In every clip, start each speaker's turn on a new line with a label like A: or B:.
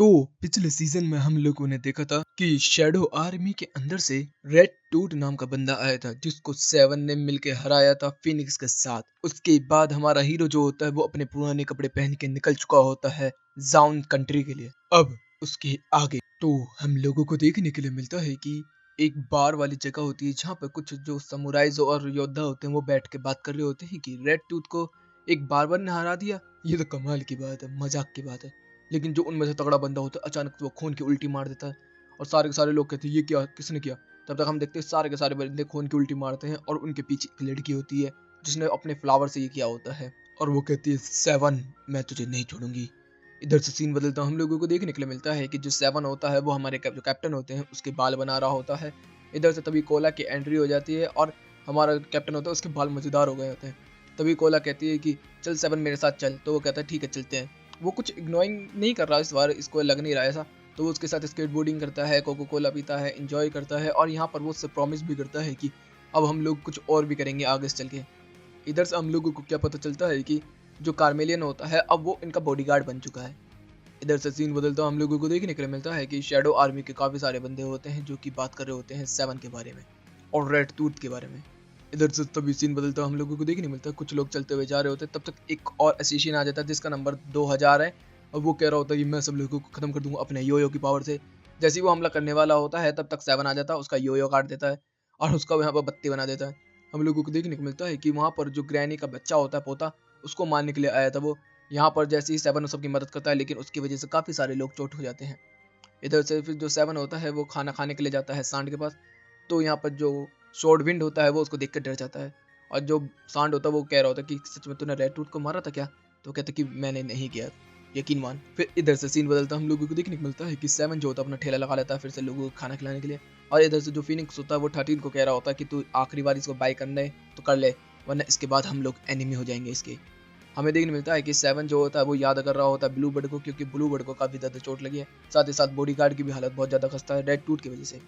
A: तो पिछले सीजन में हम लोगों ने देखा था कि शैडो आर्मी के अंदर से रेड टूट नाम का बंदा आया था जिसको सेवन ने मिलके हराया था फिनिक्स के साथ। उसके बाद हमारा हीरो जो होता है वो अपने पुराने कपड़े पहन के निकल चुका होता है जाउन कंट्री के लिए। अब उसके आगे तो हम लोगों को देखने के लिए मिलता है कि एक बार वाली जगह होती है जहाँ पर कुछ जो समुराइज और योद्धा होते हैं वो बैठ के बात कर रहे होते हैं कि रेड टूथ को एक बार्बर ने हरा दिया। ये तो कमाल की बात है, मजाक की बात है। लेकिन जो उनमें से तगड़ा बंदा होता है अचानक से वो खून की उल्टी मार देता है और सारे के सारे लोग कहते हैं ये क्या, किसने किया। तब तक हम देखते हैं सारे के सारे बंदे खून की उल्टी मारते हैं और उनके पीछे एक लड़की होती है जिसने अपने फ्लावर से ये किया होता है और वो कहती है सेवन मैं तुझे नहीं छोड़ूंगी। इधर से सीन बदलता हम लोगों को देखने के लिए मिलता है कि जो सेवन होता है वो हमारे जो कैप्टन होते हैं उसके बाल बना रहा होता है। इधर से तभी कोला की एंट्री हो जाती है और हमारा कैप्टन होता है उसके बाल मजेदार हो गए होते हैं। तभी कोला कहती है कि चल सेवन मेरे साथ चल, तो वो कहता है ठीक है चलते हैं। वो कुछ इग्नोरिंग नहीं कर रहा इस बार, इसको लग नहीं रहा ऐसा, तो वो उसके साथ स्केटबोर्डिंग करता है, कोको कोला पीता है, एंजॉय करता है और यहाँ पर वो उससे प्रॉमिस भी करता है कि अब हम लोग कुछ और भी करेंगे आगे से चल के। इधर से हम लोगों को क्या पता चलता है कि जो कार्मेलियन होता है अब वो इनका बॉडीगार्ड बन चुका है। इधर से सीन बदलता हम लोगों को देखने के लिए मिलता है कि शैडो आर्मी के काफी सारे बंदे होते हैं जो कि बात कर रहे होते हैं सेवन के बारे में और रेड टूथ के बारे में। इधर से तभी सीन बदलता हम लोगों को देखने मिलता है कुछ लोग चलते हुए जा रहे होते हैं। तब तक एक और एसेसिन आ जाता है जिसका नंबर 2000 है और वो कह रहा होता है कि मैं सब लोगों को खत्म कर दूंगा अपने योयो की पावर से। जैसे ही वो हमला करने वाला होता है तब तक सेवन आ जाता है, उसका योयो काट देता है और उसका यहाँ पर बत्ती बना देता है। हम लोगों को देखने को मिलता है कि वहाँ पर जो ग्रैनी का बच्चा होता है पोता, उसको मारने के लिए आया था वो। यहाँ पर जैसे ही सेवन सबकी मदद करता है लेकिन उसकी वजह से काफी सारे लोग चोट हो जाते हैं। इधर से फिर जो सेवन होता है वो खाना खाने के लिए जाता है सांड के पास। तो यहाँ पर जो शॉर्ट विंड होता है वो उसको देख कर डर जाता है और जो सांड होता है वो कह रहा होता है कि सच में तूने रेड टूथ को मारा था क्या। तो कहता कि मैंने नहीं किया, यकीन मान। फिर इधर से सीन बदलता हम लोगों को देखने को मिलता है कि सेवन जो होता है अपना ठेला लगा लेता है फिर से लोगों को खाना खिलाने के लिए। और इधर से जो फिनिक्स होता है वो 13 को कह रहा होता है कि तू आखिरी बार इसको बाय करना है तो कर ले, वरना इसके बाद हम लोग एनिमी हो जाएंगे इसके। हमें देखने मिलता है कि सेवन जो होता है वो याद कर रहा होता है ब्लू बर्ड को, क्योंकि ब्लू बर्ड को काफी ज्यादा चोट लगी है। साथ ही साथ बॉडीगार्ड की भी हालत बहुत ज्यादा खस्ता है रेड टूथ की वजह से।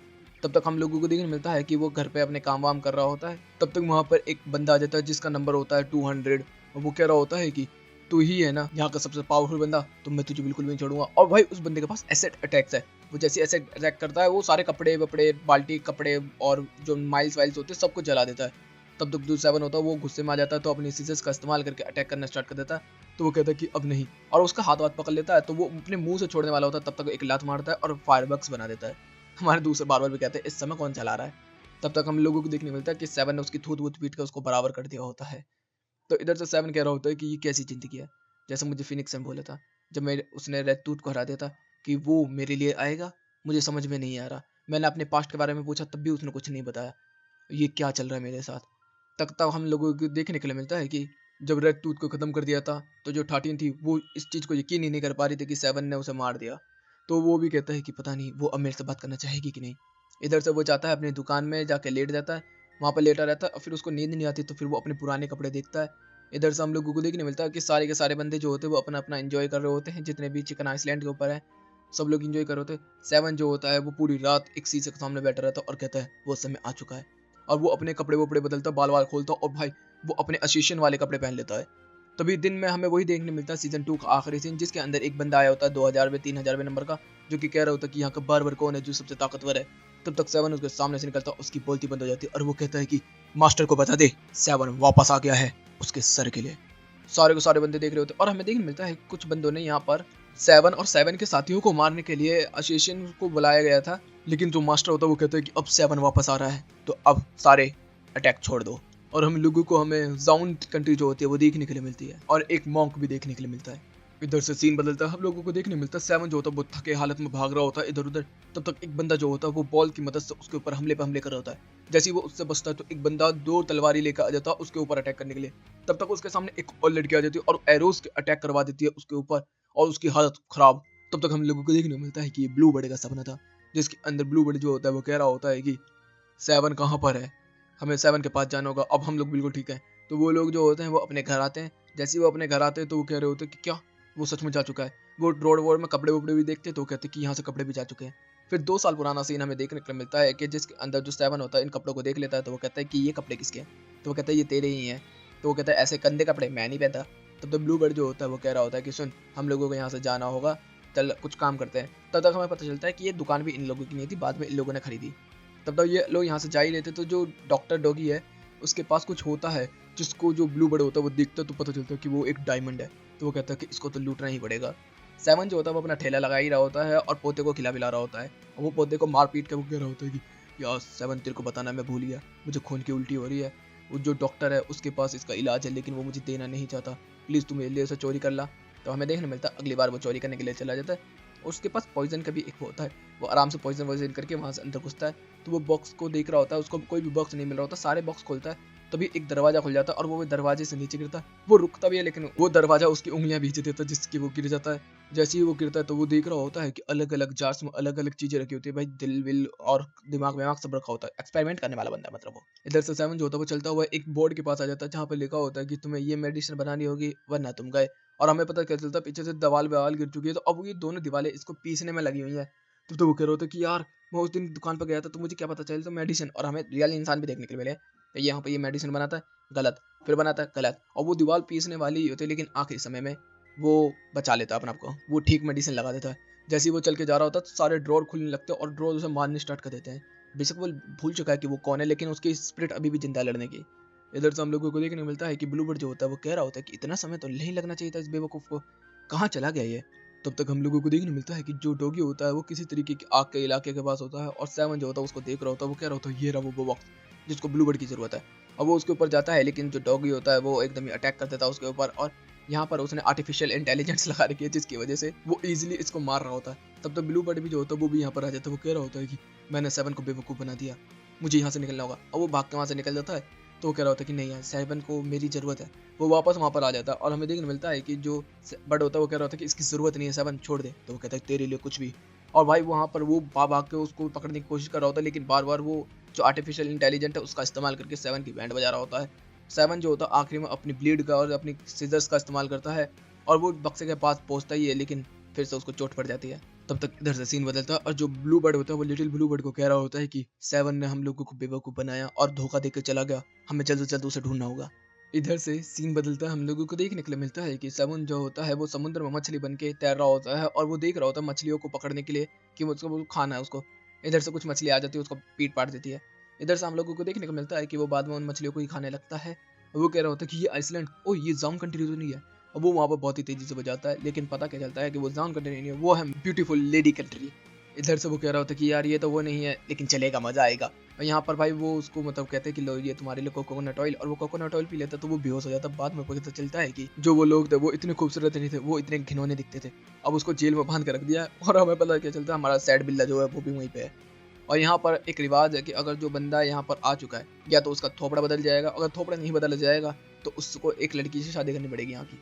A: तब तक हम लोगों को देखने मिलता है कि वो घर पे अपने काम वाम कर रहा होता है। तब तक वहाँ पर एक बंदा आ जाता है जिसका नंबर होता है 200 और वो कह रहा होता है कि तू ही है ना यहाँ का सबसे पावरफुल बंदा, तो मैं तुझे बिल्कुल भी नहीं छोड़ूंगा। और भाई उस बंदे के पास एसिड अटैक्स है। वो जैसे एसिड अटैक करता है वो सारे कपड़े वपड़े बाल्टी कपड़े और जो माइल्स वाइल्स होते हैं सबको जला देता है। तब तक जो सेवन होता है वो गुस्से में आ जाता है तो अपनी सीजर्स का इस्तेमाल करके अटैक करना स्टार्ट कर देता है। तो वो कहता है कि अब नहीं, और उसका हाथ वाथ पकड़ लेता है। तो वो अपने मुंह से छोड़ने वाला होता है तब तक एक लात मारता है और फायरवर्क्स बना देता है। हमारे दूसरे बार बार भी कहते हैं इस समय कौन चला रहा है। तब तक हम लोगों को देखने मिलता है कि सेवन ने उसकी थूत वूत पीट कर उसको बराबर कर दिया होता है। तो इधर से सेवन कह रहा होता है कि ये कैसी जिंदगी है, जैसे मुझे फिनिक्स ने बोला था जब मैं उसने रेड टूथ को हरा दिया था कि वो मेरे लिए आएगा। मुझे समझ में नहीं आ रहा, मैंने अपने पास्ट के बारे में पूछा तब भी उसने कुछ नहीं बताया। ये क्या चल रहा है मेरे साथ। तब हम लोगों को देखने के लिए मिलता है कि जब रेड टूथ को खत्म कर दिया था तो जो 13 थी वो इस चीज को यकीन ही नहीं कर पा रही थी कि सेवन ने उसे मार दिया। तो वो भी कहता है कि पता नहीं वो अब मेरे से बात करना चाहेगी कि नहीं। इधर से वो जाता है अपनी दुकान में जाके लेट जाता है, वहाँ पर लेटा रहता है और फिर उसको नींद नहीं आती तो फिर वो अपने पुराने कपड़े देखता है। इधर से हम लोगों को देखने मिलता है कि सारे के सारे बंदे जो होते हैं वो अपना अपना एंजॉय कर रहे होते हैं, जितने भी चिकन आइसलैंड के ऊपर है सब लोग एंजॉय कर रहे होते हैं। सेवन जो होता है वो पूरी रात एक शीशे के सामने बैठा रहता है और कहता है वो समय आ चुका है। और वो अपने कपड़े वपड़े बदलता, बाल वाल खोलता और भाई वो अपने असिस्टेंट वाले कपड़े पहन लेता है। तभी दिन में हमें वही देखने मिलता है सीजन 2 का आखिरी सीन, जिसके अंदर एक बंदा आया होता है 2000 3000 नंबर का, जो कि कह रहा होता है कि यहाँ का बार्बर कौन है जो सबसे ताकतवर है। तब तक सेवन उसके सामने से निकलता, उसकी बोलती बंद हो जाती है और वो कहता है कि मास्टर को बता दे सेवन वापस आ गया है उसके सर के लिए। सारे को सारे बंदे देख रहे होते और हमें देखने मिलता है कुछ बंदों ने यहाँ पर सेवन और सेवन के साथियों को मारने के लिए असिस्टेंट को बुलाया गया था। लेकिन जो मास्टर होता है वो कहता है कि अब सेवन वापस आ रहा है तो अब सारे अटैक छोड़ दो। और हम लोगों को हमें जाउन कंट्री जो होती है वो देखने के लिए मिलती है और एक मॉन्क भी देखने के लिए मिलता है। इधर से सीन बदलता है हम लोगों को देखने मिलता है सेवन जो होता है वो थके हालत में भाग रहा होता है इधर उधर। तब तक एक बंदा जो होता है वो बॉल की मदद से उसके ऊपर हमले पे हमले कर रहा होता है। जैसे ही वो उससे बचता है तो एक बंदा 2 तलवारी लेकर आ जाता है उसके ऊपर अटैक करने के लिए। तब तक उसके सामने एक और लड़की आ जाती है और एरोस के अटैक करवा देती है उसके ऊपर और उसकी हालत खराब। तब तक हम लोगों को देखने को मिलता है कि ये ब्लू बर्ड का सपना था, जिसके अंदर ब्लू बर्ड जो होता है वो कह रहा होता है कि सेवन कहाँ पर है, हमें सेवन के पास जाना होगा, अब हम लोग बिल्कुल ठीक है। तो वो लोग जो होते हैं वो अपने घर आते हैं। जैसे ही वो अपने घर आते हैं तो वो कह रहे होते हैं कि क्या वो सच में जा चुका है। वो रोड वोड में कपड़े वपड़े भी देखते हैं तो वो कहते हैं कि यहाँ से कपड़े भी जा चुके हैं। फिर 2 साल पुराना सीन हमें देखने को मिलता है कि जिसके अंदर जो सेवन होता है इन कपड़ों को देख लेता है तो वो कहता है कि ये कपड़े किसके हैं। तो वो कहता है ये तेरे ही हैं। तो वो कहता है ऐसे गंदे कपड़े मैं नहीं पहनता। तब तो ब्लू बर्ड जो होता है वो कह रहा होता है कि सुन हम लोगों को यहाँ से जाना होगा, चल कुछ काम करते हैं। तब तक हमें पता चलता है कि ये दुकान भी इन लोगों की नहीं थी, बाद में इन लोगों ने खरीदी। तब तक ये लोग यहाँ से जा ही लेते, तो जो डॉक्टर डॉगी है उसके पास कुछ होता है जिसको जो ब्लू बर्ड होता है वो देखता है, तो पता चलता है कि वो एक डायमंड है। तो वो कहता है कि इसको तो लूटना ही पड़ेगा। सेवन जो होता है वो अपना ठेला लगा ही रहा होता है और पोते को खिला पिला रहा होता है, और वो पोते को मार पीट के वो कह रहा होता है कि यार सेवन तेरे को बताना मैं भूल गया, मुझे खून की उल्टी हो रही है। वो जो डॉक्टर है उसके पास इसका इलाज है लेकिन वो मुझे देना नहीं चाहता, प्लीज़ तू मेरे लिए उसे चोरी कर ला। तो हमें देखने मिलता है अगली बार वो चोरी करने के लिए चला जाता है, और उसके पास पॉइजन का भी एक वो होता है, वो आराम से पॉइजन वॉइजन करके वहाँ से अंदर घुसता है। तो वो बॉक्स को देख रहा होता है, उसको कोई भी बॉक्स नहीं मिल रहा होता, सारे बॉक्स खोलता है, तभी एक दरवाजा खुल जाता है और वो दरवाजे से नीचे गिरता है। वो रुकता भी है लेकिन वो दरवाजा उसकी उंगलियां भींच देता है जिसकी वो गिर जाता है। जैसे ही वो गिरता है तो वो देख रहा होता है कि अलग अलग जार्स में अलग अलग चीजें रखी होती है, भाई दिल विल और दिमाग विमाग सब रखा होता है, एक्सपेरिमेंट करने वाला बंदा है मतलब वो। इधर से सेवन जो होता है वो चलता हुआ एक बोर्ड के पास आ जाता है जहाँ पे लिखा होता है कि तुम्हें ये मेडिसिन बनानी होगी वरना तुम गए। और हमें पता क्या चलता है पीछे से दीवार ववाल गिर चुकी है, तो अब ये दोनों दीवारें इसको पीसने में लगी हुई है। तो वो कह रहा होता है कि यार मैं उस दिन दुकान पर गया था तो मुझे क्या पता चला, तो मेडिसिन, और हमें रियल इंसान भी देखने के लिए मिले, तो यहाँ पे ये मेडिसिन बनाता है गलत, फिर बनाता है गलत, और वो दीवार पीसने वाली ही होती है लेकिन आखिरी समय में वो बचा लेता है अपने आप को, वो ठीक मेडिसिन लगा देता है। जैसे ही वो चल के जा रहा होता है तो सारे ड्रॉर खुलने लगते हैं और ड्रॉर उसे मारने स्टार्ट कर देते हैं। बेशक वो भूल चुका है कि वो कौन है लेकिन उसकी स्पिरिट अभी भी जिंदा है लड़ने की। इधर से हम लोगों को देखने मिलता है कि ब्लू बर्ड जो होता है वो कह रहा होता है कि इतना समय तो नहीं लगना चाहिए था इस बेवकूफ़ को, कहाँ चला गया ये। तब तक हम लोगों को देखने मिलता है कि जो डॉगी होता है वो किसी तरीके की आग के इलाके के पास होता है, और सेवन जो होता है उसको देख रहा होता है, वो कह रहा होता है ये रहा वो बॉक्स जिसको ब्लू बर्ड की जरूरत है। अब वो उसके ऊपर जाता है लेकिन जो डॉगी होता है वो एकदम ही अटैक कर देता है उसके ऊपर, और यहाँ पर उसने आर्टिफिशियल इंटेलिजेंस लगा रखी है जिसकी वजह से वो इजीली इसको मार रहा होता है। तब तक ब्लू बर्ड भी जो होता है वो भी यहाँ पर आ जाता है, वो कह रहा होता है कि मैंने सेवन को बेवकूफ़ बना दिया, मुझे यहाँ से निकलना होगा। और वो भाग के वहाँ से निकल जाता है, तो वो कह रहा होता है कि नहीं यार सेवन को मेरी ज़रूरत है। वो वापस वहाँ पर आ जाता है और हमें देखने मिलता है कि जो बर्ड होता है वो कह रहा होता है कि इसकी ज़रूरत नहीं है सेवन, छोड़ दे। तो वो कहता है तेरे लिए कुछ भी। और भाई वहाँ पर वो भाग के उसको पकड़ने की कोशिश कर रहा होता है लेकिन बार बार वो जो आर्टिफिशियल इंटेलिजेंट है उसका इस्तेमाल करके सेवन की बैंड बजा रहा होता है। सेवन जो होता है आखिरी में अपनी ब्लेड का और अपनी सीजर्स का इस्तेमाल करता है और वो बक्से के पास पहुंचता ही है लेकिन फिर से उसको चोट पड़ जाती है। तब तक इधर से सीन बदलता है और जो ब्लू बर्ड होता है वो लिटिल ब्लू बर्ड को कह रहा होता है कि सेवन ने हम लोगों को बेवकूफ़ बनाया और धोखा देकर चला गया, हमें जल्द से जल्द उसे ढूंढना होगा। इधर से सीन बदलता है, हम लोगों को देखने के लिए मिलता है कि सेवन जो होता है वो समुद्र में मछली बन के तैर रहा होता है और वो देख रहा होता है मछलियों को पकड़ने के लिए कि उसको वो खाना है उसको। इधर से कुछ मछली आ जाती है उसको पीट पाट देती है। इधर से हम लोगों को देखने को मिलता है कि वो बाद में उन मछलियों को ही खाने लगता है। और वो कह रहा होता है कि ये आइसलैंड, ओ ये जाम कंट्री तो नहीं है। अब वो वहाँ पर बहुत ही तेजी से बजाता है लेकिन पता क्या चलता है कि वो जाम कंट्री नहीं है, वो है ब्यूटीफुल लेडी कंट्री। इधर से वो कह रहा होता है कि यार ये तो वो नहीं है लेकिन चलेगा, मजा आएगा। और यहाँ पर भाई वो उसको मतलब कहते हैं कि लो ये तुम्हारे लिए कोकोनट ऑयल, और वो कोकोनट ऑयल पी लेता तो वो बेहोश हो जाता। बाद में पता चलता है कि जो वो लोग थे वो इतने खूबसूरत नहीं थे, वो इतने घिनौने दिखते थे। अब उसको जेल में बांध कर रख दिया और हमें पता क्या चलता है हमारा सैड बिल्ला जो है वो भी वहीं पे है। और यहाँ पर एक रिवाज है कि अगर जो बंदा यहाँ पर आ चुका है या तो उसका थोपड़ा बदल जाएगा, अगर थोपड़ा नहीं बदला जाएगा तो उसको एक लड़की से शादी करनी पड़ेगी यहाँ की।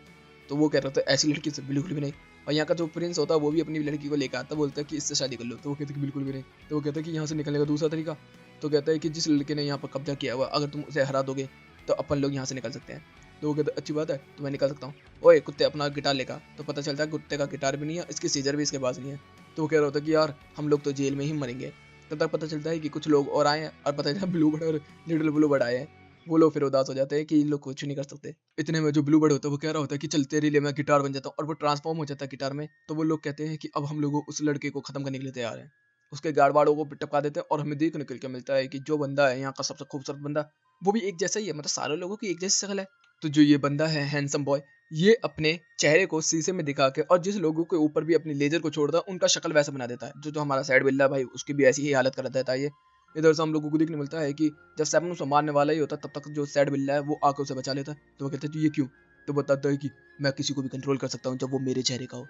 A: तो वो कह रहा था ऐसी लड़की से बिल्कुल भी नहीं। और यहाँ का जो प्रिंस होता है वो भी अपनी लड़की को लेकर आता, बोलता है कि इससे शादी कर लो, तो वो कहते कि बिल्कुल भी नहीं। तो वो कहता है कि यहाँ से निकलने का दूसरा तरीका, तो कहता है कि जिस लड़के ने यहाँ पर कब्जा किया हुआ अगर तुम उसे हरा दोगे तो अपन लोग यहाँ से निकल सकते हैं। तो वो कहता है अच्छी बात है तो मैं निकल सकता हूँ। ओए कुत्ते अपना गिटार लेकर, तो पता चलता है कुत्ते का गिटार भी नहीं है, इसकी सीजर भी इसके पास नहीं है। तो वो कह रहा होता है कि यार हम लोग तो जेल में ही मरेंगे। तब तक पता चलता है कि कुछ लोग और आए हैं और पता चलता है ब्लू बर्ड और लिटिल ब्लू बर्ड आए हैं। वो लोग फिर उदास हो जाते हैं कि इन लोग कुछ नहीं कर सकते। इतने में जो ब्लू बर्ड होता है वो कह रहा होता है कि चल तेरे लिए मैं गिटार बन जाता हूँ, और वो ट्रांसफॉर्म हो जाता है गिटार में। तो वो लोग कहते हैं कि अब हम लोग उस लड़के को खत्म करने के लिए तैयार हैं। उसके गार्ड वाड़ों को टपका देते हैं और हमें देखने के मिलता है कि जो बंदा है यहाँ का सबसे खूबसूरत बंदा, वो भी एक जैसा ही है, मतलब सारे लोगों की एक जैसी शक्ल है। तो जो ये बंदा है हैंडसम बॉय, ये अपने चेहरे को शीशे में दिखा के और जिस लोगों के ऊपर भी अपनी लेजर को छोड़ता है उनका शक्ल वैसा बना देता है। जो जो हमारा सैड बिल्ला भाई उसकी भी ऐसी ही हालत कर देता है ये। इधर से हम लोगों को देखने मिलता है कि जब सेवन उसे मारने वाला ही होता है तब तक जो सैड बिल्ला है वो आके उसे बचा लेता है। तो वो कहता है ये क्यों, तो बताता है कि मैं किसी को भी कंट्रोल कर सकता हूँ जब वो मेरे चेहरे का हो,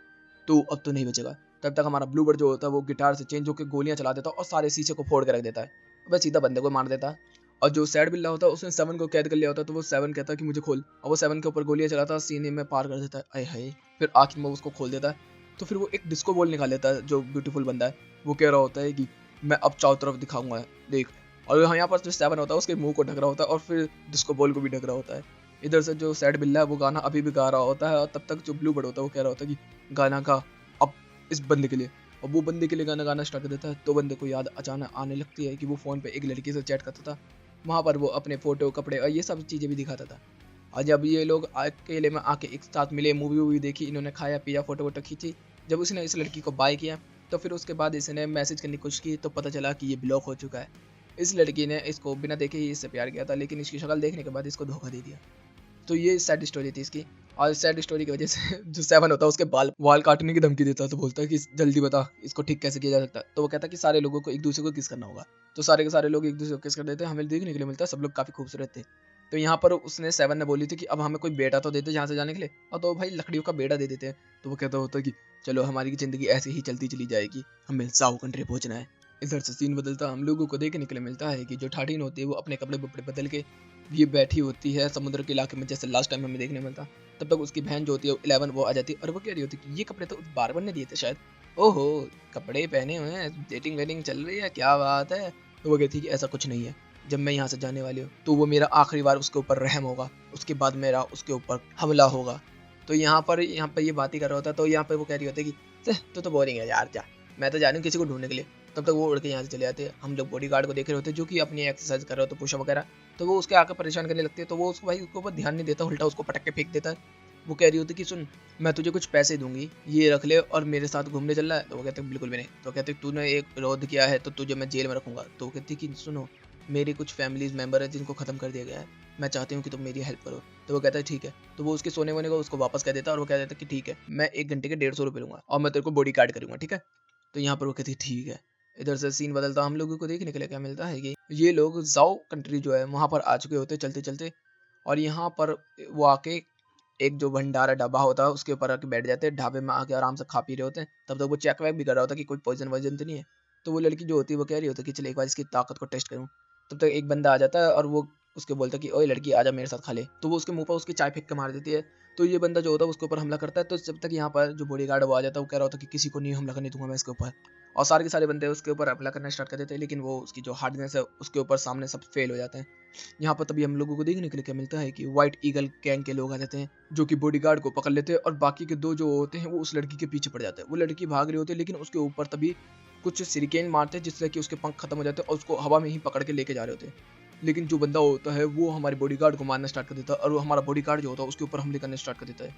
A: तो अब तो नहीं बचेगा। तब तक हमारा ब्लू बर्ड जो होता है वो गिटार से चेंज होकर गोलियां चला देता है और सारे शीशे को फोड़ के रख देता है, बस सीधा बंदे को मार देता है। और जो सैड बिल्ला होता है उसने सेवन को कैद कर लिया होता है, तो वो सेवन कहता है कि मुझे खोल, और वो सेवन के ऊपर गोलियां चलाता है, सीने में पार कर देता है, आए हाय। फिर आखिर में उसको खोल देता है। तो फिर वो एक डिस्को बॉल निकाल लेता है जो ब्यूटीफुल बंदा है। वो कह रहा होता है कि मैं अब चारों तरफ दिखाऊंगा, देख। और यहाँ पर जो सेवन होता है उसके मुंह को ढक रहा होता है और फिर डिस्को बॉल को भी ढक रहा होता है। इधर से जो सैड बिल्ला है वो गाना अभी भी गा रहा होता है, और तब तक जो ब्लू बर्ड होता है वो कह रहा होता है कि गाना गा अब इस बंदे के लिए। और वो बंदे के लिए गाना गाना स्टार्ट कर देता है। तो बंदे को याद अचानक आने लगती है कि वो फ़ोन पे एक लड़की से चैट करता था, वहाँ पर वो अपने फ़ोटो कपड़े और ये सब चीज़ें भी दिखाता था। और जब ये लोग अकेले में आके एक साथ मिले, मूवी वूवी देखी, इन्होंने खाया पिया, फ़ोटो वोटो खींची, जब उसने इस लड़की को बाय किया तो फिर उसके बाद इसने मैसेज करने की कोशिश की तो पता चला कि ये ब्लॉक हो चुका है। इस लड़की ने इसको बिना देखे ही इससे प्यार किया था, लेकिन इसकी शक्ल देखने के बाद इसको धोखा दे दिया। तो ये सैड स्टोरी थी इसकी। और सैड स्टोरी की वजह से जो सेवन होता है उसके बाल वाल काटने की धमकी देता है। तो बोलता है कि जल्दी बता इसको ठीक कैसे किया जा सकता है। तो वो कहता है कि सारे लोगों को एक दूसरे को किस करना होगा। तो सारे के सारे लोग एक दूसरे को किस कर देते हैं। हमें देखने के लिए मिलता है सब लोग काफी खूबसूरत थे। तो यहाँ पर उसने सेवन ने बोली थी कि अब हमें कोई बेटा तो देते यहाँ से जाने के लिए, और तो भाई लकड़ियों का बेटा दे देते हैं। तो वो कहता होता है कि चलो हमारी जिंदगी ऐसे ही चलती चली जाएगी, हमें साउ कंट्री पहुंचना है। इधर से सीन बदलता हम लोगों को देखने के लिए मिलता है कि जो ठाटीन होती है वो अपने कपड़े बपड़े बदल के ये बैठी होती है समुद्र के इलाके में, जैसे लास्ट टाइम हमें देखने मिलता। तब तक उसकी बहन जो होती है 11 वो आ जाती है और वो कह रही होती है कि ये कपड़े तो बारबर ने दिए थे शायद। ओहो, कपड़े पहने हुए हैं, डेटिंग वेटिंग चल रही है, क्या बात है। तो वो कहती है कि ऐसा कुछ नहीं है, जब मैं यहाँ से जाने वाली हूँ तो वो मेरा आखिरी बार उसके ऊपर रहम होगा, उसके बाद मेरा उसके ऊपर हमला होगा। तो यहाँ पर ये बात ही कर रहा होता है। तो यहाँ पर वो कह रही होती है कि तू तो बोरिंग है यार, जा मैं तो जा रही हूँ किसी को ढूंढने के लिए। तब तक वो उड़ के यहाँ से चले जाते हैं। हम लोग बॉडीगार्ड को देख रहे होते हैं जो कि अपनी एक्सरसाइज कर रहे होते, पुशअप वगैरह। तो वो उसके आकर परेशान करने लगती है। तो वो उसको भाई उसके ऊपर ध्यान नहीं देता, उल्टा उसको पटक के फेंक देता है। वो कह रही होती है कि सुन, मैं तुझे कुछ पैसे दूंगी, ये रख ले और मेरे साथ घूमने चल रहा है। तो वो कहते हैं बिल्कुल भी नहीं। तो कहते हैं तूने एक विरोध किया है तो तुझे मैं जेल में रखूंगा। तो वो कहती है कि सुनो, मेरे कुछ फैमिलीज मेंबर है जिनको खत्म कर दिया गया है, मैं चाहती हूँ कि तुम मेरी हेल्प करो। तो वो कहता है ठीक है। तो वो उसके सोने वोने को उसको वापस कह देता है और वो कह देता है कि ठीक है, मैं 1 घंटे के 150 रुपये लूंगा और मैं तेरे को बॉडी गार्ड करूंगा, ठीक है। तो यहाँ पर वो कहती है ठीक है। इधर से सीन बदलता हम लोगों को देखने के लिए क्या मिलता है कि ये लोग जाओ कंट्री जो है वहां पर आ चुके होते चलते चलते। और यहाँ पर वो आके एक जो भंडारा ढाबा होता है उसके ऊपर आके बैठ जाते हैं, ढाबे में आके आराम से खा पी रहे होते हैं। तब तक वो चेक वैक भी कर रहा होता है कि कोई पॉइजन वॉइजन तो नहीं है। तो वो लड़की जो होती है वो कह रही होती है कि चल एक बार इसकी ताकत को टेस्ट करूँ। तब तक एक बंदा आ जाता है और वो उसके बोलता है कि ओए लड़की आजा मेरे साथ खा ले। तो वो उसके मुंह पर उसकी चाय फेंक के मार देती है। तो ये बंदा जो होता है उसके ऊपर हमला करता है। तो जब तक यहाँ पर जो बॉडीगार्ड वो आ जाता है वो कह रहा होता है कि किसी को नहीं हमला करने दूंगा मैं इसके ऊपर। और सारे के सारे बंदे उसके ऊपर हमला करना स्टार्ट कर देते हैं, लेकिन वो उसकी जो हार्डनेस है उसके ऊपर सामने सब फेल हो जाते हैं। यहाँ पर तभी हम लोगों को देखने के लिए क्या मिलता है कि व्हाइट ईगल गैंग के लोग आ जाते हैं जो कि बॉडीगार्ड को पकड़ लेते हैं और बाकी के दो जो होते हैं वो उस लड़की के पीछे पड़ जाते हैं। वो लड़की भाग रही होती है लेकिन उसके ऊपर तभी कुछ सिरिकेन मारते हैं जिससे कि उसके पंख खत्म हो जाते हैं और उसको हवा में ही पकड़ के लेके जा रहे होते हैं। लेकिन जो बंदा होता है वो हमारे बॉडीगार्ड को मारना स्टार्ट कर देता है और वो हमारा बॉडीगार्ड जो होता है उसके ऊपर हमले करने स्टार्ट कर देता है।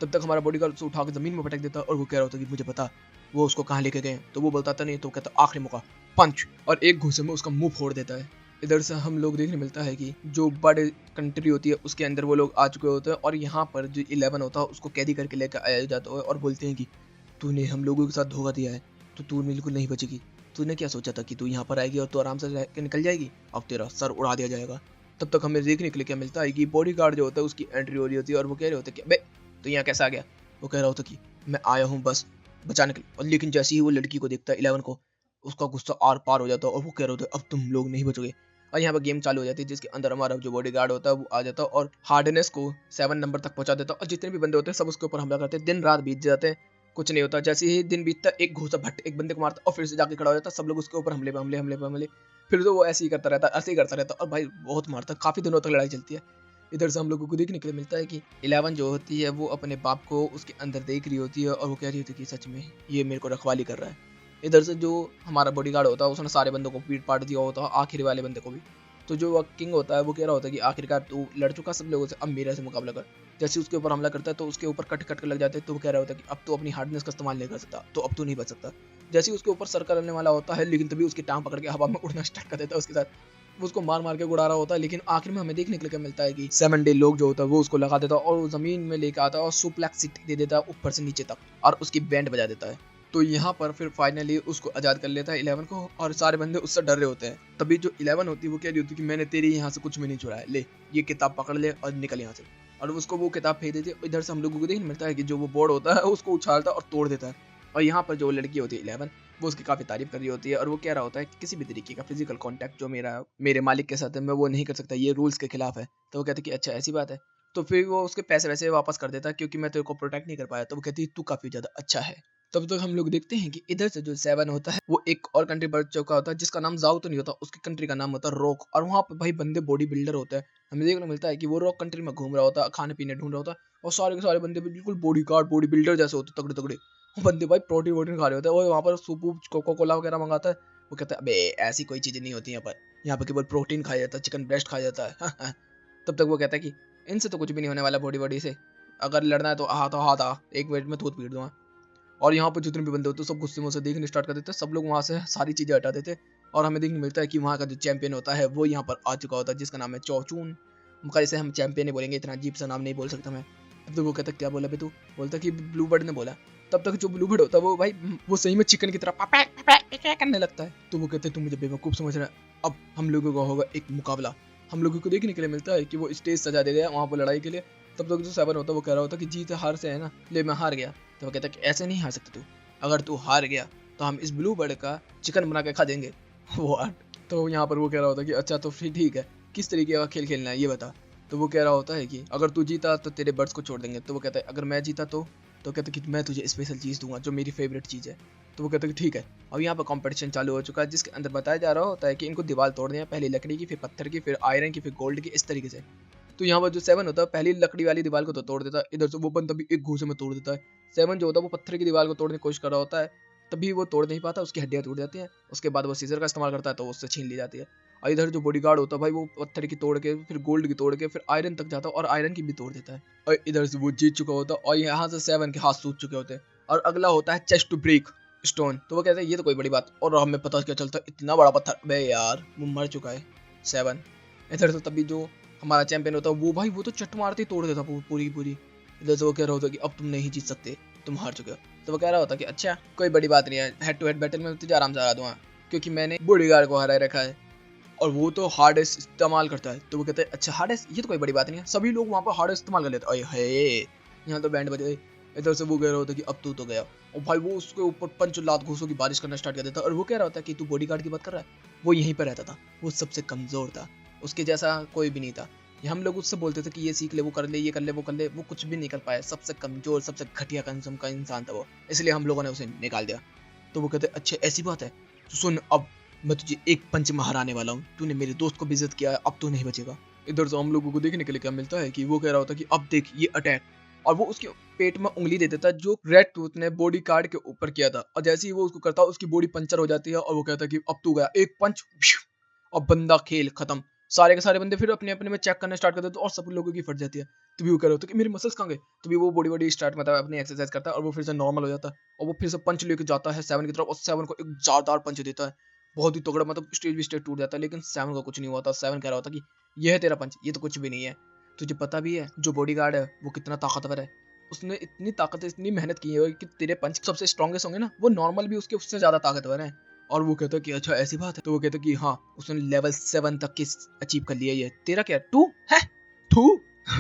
A: तब तक हमारा बॉडीगार्ड उसे उठा के जमीन में पटक देता है और वो कह रहा होता है कि मुझे पता वो उसको कहाँ लेके गए। तो वो बताता नहीं, तो कहता आखिरी मौका, पंच, और एक घूंसे में उसका मुंह फोड़ देता है। इधर से हम लोग देखने मिलता है कि जो बड़े कंट्री होती है उसके अंदर वो लोग आ चुके होते हैं और यहाँ पर जो 11 होता है उसको कैदी करके लेकर आया जाता है और बोलते हैं कि तूने हम लोगों के साथ धोखा दिया है तो तू बिल्कुल नहीं बचेगी। तूने क्या सोचा था कि तू यहाँ पर आएगी और तू आराम से रह के निकल जाएगी, अब तेरा सर उड़ा दिया जाएगा। तब तक हमें देखने के लिए क्या मिलता है कि बॉडीगार्ड जो होता है उसकी एंट्री हो रही होती है और वो कह रहे होते हैं कि बे तो यहाँ कैसा आ गया। वो कह रहा होता कि मैं आया हूँ बस बचाने के लिए। और लेकिन जैसे ही वो लड़की को देखता है 11 को, उसका गुस्सा आर पार हो जाता है और वो कह रहा होता है अब तुम लोग नहीं बचोगे। और यहाँ पर गेम चालू हो जाती है जिसके अंदर हमारा जो बॉडीगार्ड होता है वो आ जाता है और हार्डनेस को 7 नंबर तक पहुंचा देता है और जितने भी बंदे होते हैं सब उसके ऊपर हमला करते हैं। दिन रात बीत जाते हैं, कुछ नहीं होता। जैसे ही दिन बीतता एक घूसा भट्ट एक बंदे को मारता और फिर से जाके खड़ा हो जाता, सब लोग उसके ऊपर हमले पे हमले हमले पे हमले। फिर तो वो ऐसे ही करता रहता, ऐसे ही करता रहता और भाई बहुत मारता, काफी दिनों तक लड़ाई चलती है। इधर से हम लोगों को देखने के लिए मिलता है कि 11 जो होती है वो अपने बाप को उसके अंदर देख रही होती है और वो कह रही होती है कि सच में ये मेरे को रखवाली कर रहा है। इधर से जो हमारा बॉडीगार्ड होता है उसने सारे बंदों को पीट पाट दिया होता है, आखिरी वाले बंदे को भी। तो जो किंग होता है वो कह रहा होता है कि आखिरकार तू लड़ चुका सब लोगों से, अब मेरे से मुकाबला कर। जैसे उसके ऊपर हमला करता है तो उसके ऊपर कट कट के लग जाते हैं। तो वो कह रहा होता है कि अब तो अपनी हार्डनेस का इस्तेमाल नहीं कर सकता, तो अब तू नहीं बच सकता। जैसे ही उसके ऊपर सर करने वाला होता है लेकिन तभी उसकी टांग पकड़ के हवा में उड़ना स्टार्ट कर देता है उसके साथ। वो उसको मार मार के उड़ा रहा होता है, लेकिन आखिर में हमें देखने के लिए क्या मिलता है कि 7 डे लोग जो होता है वो उसको लगा देता है और वो जमीन में लेके आता है और सुप्लेक्स दे देता है ऊपर से नीचे तक और उसकी बैंड बजा देता है। तो यहाँ पर फिर फाइनली उसको आजाद कर लेता है 11 को और सारे बंदे उससे डर रहे होते हैं। तभी जो 11 होती है वो कह रही होती है कि मैंने तेरी यहाँ से कुछ भी नहीं चुराया, ले ये किताब पकड़ ले और निकल यहाँ से। और उसको वो किताब फेंक देती है। इधर से हम लोगों को देखने मिलता है कि जो वो बोर्ड होता है उसको उछालता है और तोड़ देता है। और यहाँ पर जो लड़की होती है 11 वो उसकी काफी तारीफ कर रही होती है और वो कह रहा होता है कि किसी भी तरीके का फिजिकल कांटेक्ट जो मेरे मालिक के साथ है मैं वो नहीं कर सकता, ये रूल्स के खिलाफ है। तो वो कहती है कि अच्छा ऐसी बात है। तो फिर वो उसके पैसे वैसे वापस कर देता है क्योंकि मैं तेरे को प्रोटेक्ट नहीं कर पाया। तो वो कहती है तू काफी ज्यादा अच्छा है। तब तक हम लोग देखते हैं कि इधर से जो 7 होता है वो एक और कंट्री बढ़ चुका होता है जिसका नाम जाओ तो नहीं होता, उसकी कंट्री का नाम होता है रॉक। और वहाँ पे भाई बंदे बॉडी बिल्डर होते हैं। हमें देखने को मिलता है कि वो रॉक कंट्री में घूम रहा होता है, खाने पीने ढूंढ रहा होता है और सारे के सारे बंदे बिल्कुल बॉडी गार्ड बॉडी बिल्डर जैसे होते तगड़े तगड़े। वो बंदे भाई प्रोटीन वोटीन खा रहे होते हैं। वो वहाँ पर सूप कोको कोला वगैरह मंगाता है। वो कहता है अबे ऐसी कोई चीजें नहीं होती यहाँ पर केवल प्रोटीन खाया जाता है, चिकन ब्रेस्ट खाया जाता है। तब तक वो कहता है कि इनसे तो कुछ भी नहीं होने वाला बॉडी बॉडी से, अगर लड़ना है तो हाथ आ, एक मिनट में दूध पीट दूंगा। और यहाँ पर जितने भी बंदे होते हैं सब गुस्से में उसे देखने स्टार्ट कर देते हैं। सब लोग वहाँ से सारी चीजें हटा देते हैं और हमें देखने मिलता है कि वहाँ का जो चैंपियन होता है वो यहाँ पर आ चुका होता है, जिसका नाम है चौचून। उनका इसे हम चैंपियन ही बोलेंगे, इतना अजीब सा नाम नहीं बोल सकता मैं। अब तो वो कहता क्या बोला बे तू, बोलता कि ब्लू बर्ड ने बोला। तब तक जो ब्लू बर्ड होता है वो भाई वो सही में चिकन की तरह पापा पापा करने लगता है। तो वो कहते तू मुझे बेवकूफ समझ रहा है। अब हम लोगों का होगा एक मुकाबला। हम लोगों को देखने के लिए मिलता है कि वो स्टेज सजा दे गया वहाँ पर लड़ाई के लिए। तब तक जो सेवन होता है वो कह रहा होता कि जीत हार से है ना, ले मैं हार गया। तो वो कहता कि ऐसे नहीं हार सकते तू, अगर तू हार गया तो हम इस ब्लू बर्ड का चिकन बना के खा देंगे। वो तो यहाँ पर वो कह रहा होता कि अच्छा तो फिर ठीक है, किस तरीके का खेल खेलना है ये बता। तो वो कह रहा होता है कि अगर तू जीता तो तेरे बर्ड्स को छोड़ देंगे। तो वो कहता है अगर मैं जीता तो कहता है कि मैं तुझे स्पेशल चीज़ दूंगा जो मेरी फेवरेट चीज़ है। तो वो कहता है कि ठीक है। अब यहाँ पर कंपटीशन चालू हो चुका है जिसके अंदर बताया जा रहा होता है कि इनको दीवार तोड़नी है, पहले लकड़ी की, फिर पत्थर की, फिर आयरन की, फिर गोल्ड की, इस तरीके से। तो यहाँ पर जो सेवन होता है पहली लकड़ी वाली दीवार को तो तोड़ देता है, इधर से वो बंदा भी एक घूसे में तोड़ देता है। सेवन जो होता है वो पत्थर की दीवार को तोड़ने की कोशिश कर रहा होता है, तभी वो तोड़ नहीं पाता, उसकी हड्डियां टूट जाती हैं। उसके बाद वो सीजर का इस्तेमाल करता है तो उससे छीन ली जाती है। और इधर जो बॉडीगार्ड होता है भाई वो पत्थर की तोड़ के, फिर गोल्ड की तोड़ के, फिर आयरन तक जाता है और आयरन की भी तोड़ देता है। और इधर से वो जीत चुका होता है और यहाँ से सेवन के हाथ सूज चुके होते हैं। और अगला होता है चेस्ट टू ब्रेक स्टोन। तो वो कहते हैं ये तो कोई बड़ी बात, और हमें पता क्या चलता है इतना बड़ा पत्थर, बे यार वो मर चुका है सेवन। इधर से तभी जो हमारा चैंपियन होता है वो भाई वो तो चट मारते ही तोड़ देता पूरी पूरी। इधर से वो कह रहा होता कि अब तुम नहीं जीत सकते, तुम हार चुके हो। तो वो कह रहा होता कि अच्छा कोई बड़ी बात नहीं है, हेड टू हेड बैटल में तुझे आराम से हरा दूंगा क्योंकि मैंने बॉडीगार्ड को हरा रखा है और वो तो हार्डेस्ट इस्तेमाल करता है। तो वो कहते हैं अच्छा हार्डेस्ट, ये तो कोई बड़ी बात नहीं है। सभी लोग वहाँ पर हार्डेस्ट इस्तेमाल कर लेते हैं। यहाँ तो बैंड बज गई। इधर से वो कह रहा होता कि अब तू तो गया, और भाई वो उसके ऊपर पंच लात घूसों की बारिश करना स्टार्ट कर देता। और वो कह रहा होता कि तू बॉडीगार्ड की बात कर रहा है, वो यहीं पर रहता था, वो सबसे कमजोर था, उसके जैसा कोई भी नहीं था। ये हम लोग उससे बोलते थे कि ये सीख ले, वो कर ले, ये कर ले, वो कर ले, वो कुछ भी नहीं कर पाया। सबसे कमजोर सबसे घटिया किस्म का इंसान था वो, इसलिए हम लोगों ने उसे निकाल दिया। तो वो कहते अच्छा ऐसी बात है, तो सुन अब मैं तुझे एक पंच में हराने वाला हूँ, तूने मेरे दोस्त को बेइज्जत किया है, अब तू नहीं बचेगा। इधर से हम लोगों को देखने के लिए क्या मिलता है कि वो कह रहा होता कि अब देख ये अटैक, और वो उसके पेट में उंगली दे देता है जो रेड टूथ ने बॉडी गार्ड के ऊपर किया था। और जैसे ही वो उसको करता है उसकी बॉडी पंचर हो जाती है और वो कहता है कि अब तू गया, एक पंच और बंदा खेल खत्म। सारे के सारे बंदे फिर अपने अपने में चेक करना स्टार्ट कर देते हैं और सब लोगों की फट जाती है। तभी वो कह रहा होता है कि मेरे मसल्स कहाँ गए। तभी वो बॉडी बॉडी स्टार्ट मतलब अपनी एक्सरसाइज करता है और वो फिर से नॉर्मल हो जाता है और वो फिर से पंच लेके जाता है सेवन की तरफ और सेवन को एक जोरदार पंच देता है, बहुत ही तगड़ा, मतलब स्टेज भी स्टेज टूट जाता है। लेकिन सेवन का कुछ नहीं हुआ था। सेवन कह रहा होता कि यह है तेरा पंच, ये तो कुछ भी नहीं है। तुझे पता भी है जो बॉडीगार्ड है वो कितना ताकतवर है, उसने इतनी ताकत इतनी मेहनत की है कि तेरे पंच सबसे स्ट्रॉन्गेस्ट होंगे ना, वो नॉर्मल भी उसके उससे ज्यादा ताकतवर है। और वो कहता है कि अच्छा ऐसी बात है। तो वो कहता है कि हाँ उसने लेवल 7 तक की अचीव कर लिया। ये तेरा क्या टू है, टू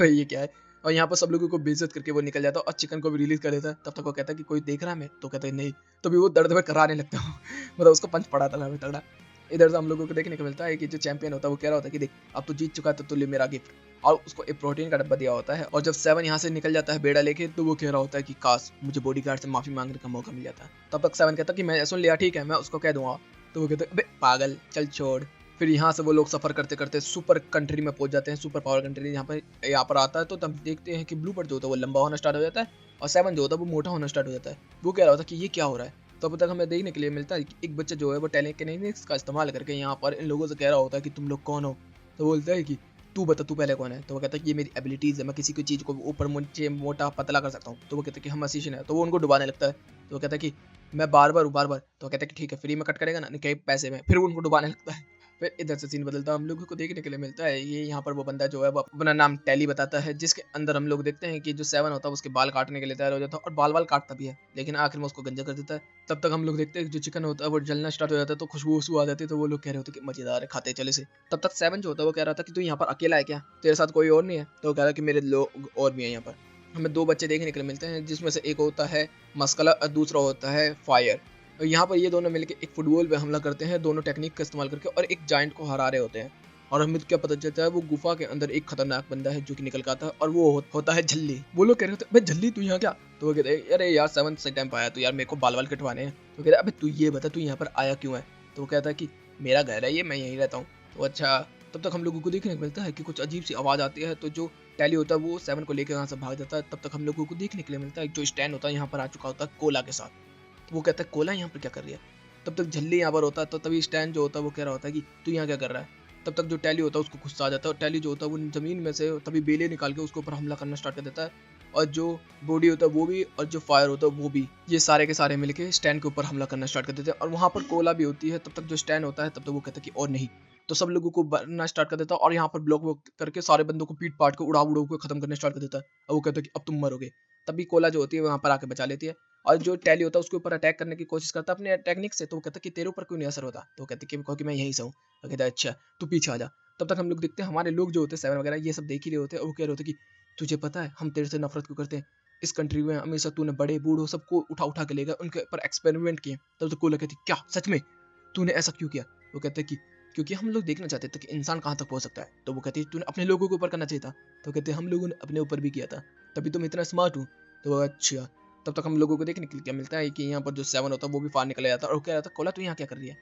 A: ये क्या है। और यहाँ पर सब लोगों को बेइज्जत करके वो निकल जाता है और चिकन को भी रिलीज कर देता है। तब तक वो कहता है कि कोई देख रहा है मैं, तो कहता है नहीं। तभी वो दर्द में कराने लगता है मतलब उसको पंच पड़ा था तगड़ा। इधर से हम लोगों को देखने को मिलता है कि जो चैंपियन होता है वो कह रहा होता है कि देख अब तो जीत चुका है तो तू ले मेरा गिफ्ट, और उसको एक प्रोटीन का डब्बा दिया होता है। और जब सेवन यहाँ से निकल जाता है बेड़ा लेके, तो वो कह रहा होता है कि काश मुझे बॉडीगार्ड से माफी मांगने का मौका मिल जाता। तब तक सेवन कहता है कि मैं सुन लिया, ठीक है मैं उसको कह दूंगा। तो वो कहते हैं अबे पागल चल छोड़। फिर यहाँ से वो लोग सफर करते करते सुपर कंट्री में पहुंच जाते हैं, सुपर पावर कंट्री। यहाँ पर आता है तो तब देखते हैं कि ब्लू बर्ड जो होता है वो लंबा होना स्टार्ट हो जाता है और सेवन जो होता है वो मोटा होना स्टार्ट हो जाता है। वो कह रहा होता है कि ये क्या हो रहा है। तब तक हमें देखने के लिए मिलता है कि एक बच्चा जो है वो टेलीकिनेसिस का इस्तेमाल करके यहाँ पर इन लोगों से कह रहा होता है कि तुम लोग कौन हो। तो बोलता है कि तू बता तू पहले कौन है। तो वो कहता है कि ये मेरी एबिलिटीज है, मैं किसी को चीज को ऊपर नीचे मोटा पतला कर सकता हूँ। तो वो कहता है कि हम मशीन है। तो वो उनको डुबाने लगता है। तो वो कहता है कि मैं बार बार तो कहता है कि ठीक है फ्री में कट करेगा ना, नहीं पैसे में। फिर वो उनको डुबाने लगता है। फिर इधर से सीन बदलता है, हम लोगों को देखने के लिए मिलता है ये यहाँ पर वो बंदा जो है वो अपना नाम टैली बताता है, जिसके अंदर हम लोग देखते हैं कि जो सेवन होता है उसके बाल काटने के लिए तैयार हो जाता है और बाल काटता भी है, लेकिन आखिर में उसको गंजा कर देता है। तब तक हम लोग देखते हैं कि जो चिकन होता है वो जलना स्टार्ट हो जाता है, तो खुशबू आ जाती है। तो वो लोग कह रहे होते हैं कि मजेदार है, खाते चले से। तब तक सेवन जो होता है वो कह रहा था कि तू यहाँ पर अकेला है क्या, तेरे साथ कोई और नहीं है। तो वो कह रहा है कि मेरे लोग और भी है यहाँ पर। हमें दो बच्चे देखने के लिए मिलते हैं जिसमें से एक होता है मस्कला और दूसरा होता है फायर। यहाँ पर ये दोनों मिलकर एक फुटबॉल पे हमला करते हैं दोनों टेक्निक का इस्तेमाल करके, और एक जायंट को हरा रहे होते हैं। और हमें क्या पता चलता है वो गुफा के अंदर एक खतरनाक बंदा है जो कि निकल आता है और वो होता है झल्ली। वो लोग कह रहे होते भाई झल्ली तू यहाँ क्या। तो वो कहते हैं अरे यार सेवन से टाइम पाया तो यार मेरे को बाल कटवाने हैं। तो कहते अबे तू ये बता तू यहाँ पर आया क्यों है। तो वो कहता है कि मेरा घर है ये, मैं यहीं रहता हूँ। तो अच्छा तब तक हम लोगों को देखने को मिलता है कि कुछ अजीब सी आवाज आती है, तो जो टैली होता है वो सेवन को लेकर यहाँ से भाग जाता है। तब तक हम लोगों को देखने के लिए मिलता है जो स्टैंड होता है यहाँ पर आ चुका होता है कोला के साथ। तो वो कहता है कोला यहाँ पर क्या कर रही है। तब तक झल्ली यहाँ पर होता है, तो तभी स्टैंड जो होता है वो कह रहा होता है कि तू यहाँ क्या कर रहा है। तब तक जो टैली होता है उसको गुस्सा आ जाता है और टैली जो होता है वो जमीन में से तभी बेले निकाल के उसके ऊपर हमला करना स्टार्ट कर देता है। और जो बॉडी होता है वो भी, और जो फायर होता है वो भी, ये सारे के सारे मिलके स्टैन के ऊपर हमला करना स्टार्ट कर देते हैं। और वहाँ पर कोला भी होती है। तब तक जो स्टैन होता है तब तक वो कहता है कि और नहीं, तो सब लोगों को बनना स्टार्ट कर देता है और यहाँ पर ब्लॉक वॉक करके सारे बंदों को पीट पाट के उड़ा उड़ा के खत्म करना स्टार्ट कर देता है। और वो कहता है कि अब तुम मरोगे। तभी कोला जो होती है वहाँ पर आके बचा लेती है और जो टैली होता है उसके ऊपर अटैक करने की कोशिश करता है अपने टेक्निक से। तो वो कहता है कि तेरे ऊपर क्यों नहीं असर होता। तो वो कहते हैं कि मैं यहीं से हूँ। तो कहता है अच्छा तू पीछे आ जा। तब तक हम लोग देखते हैं हमारे लोग जो होते हैं 7 वगैरह ये सब देख ही रहे होते हैं और वो कह रहे होते हैं कि तुझे पता है हम तेरे से नफरत क्यों करते हैं। इस कंट्री में हमेशा तूने बड़े बूढ़ों सबको उठा उठा के ले गया, उनके ऊपर एक्सपेरिमेंट किए। तब तो कोला कहती क्या सच में तूने ऐसा क्यों किया। वो कहते हैं कि क्योंकि हम लोग देखना चाहते थे कि इंसान कहाँ तक पहुंच सकता है। तो वो कहती है तूने अपने लोगों के ऊपर करना चाहिए था। तो कहते हैं हम लोगों ने अपने ऊपर भी किया था, तभी तुम इतना स्मार्ट हो। तो वो अच्छा। तब तक हम लोगों को देखने के लिए क्या मिलता है कि यहाँ पर जो 7 होता है वो भी फार निकल जाता है और कह रहा था कोला तू यहाँ क्या कर रही है।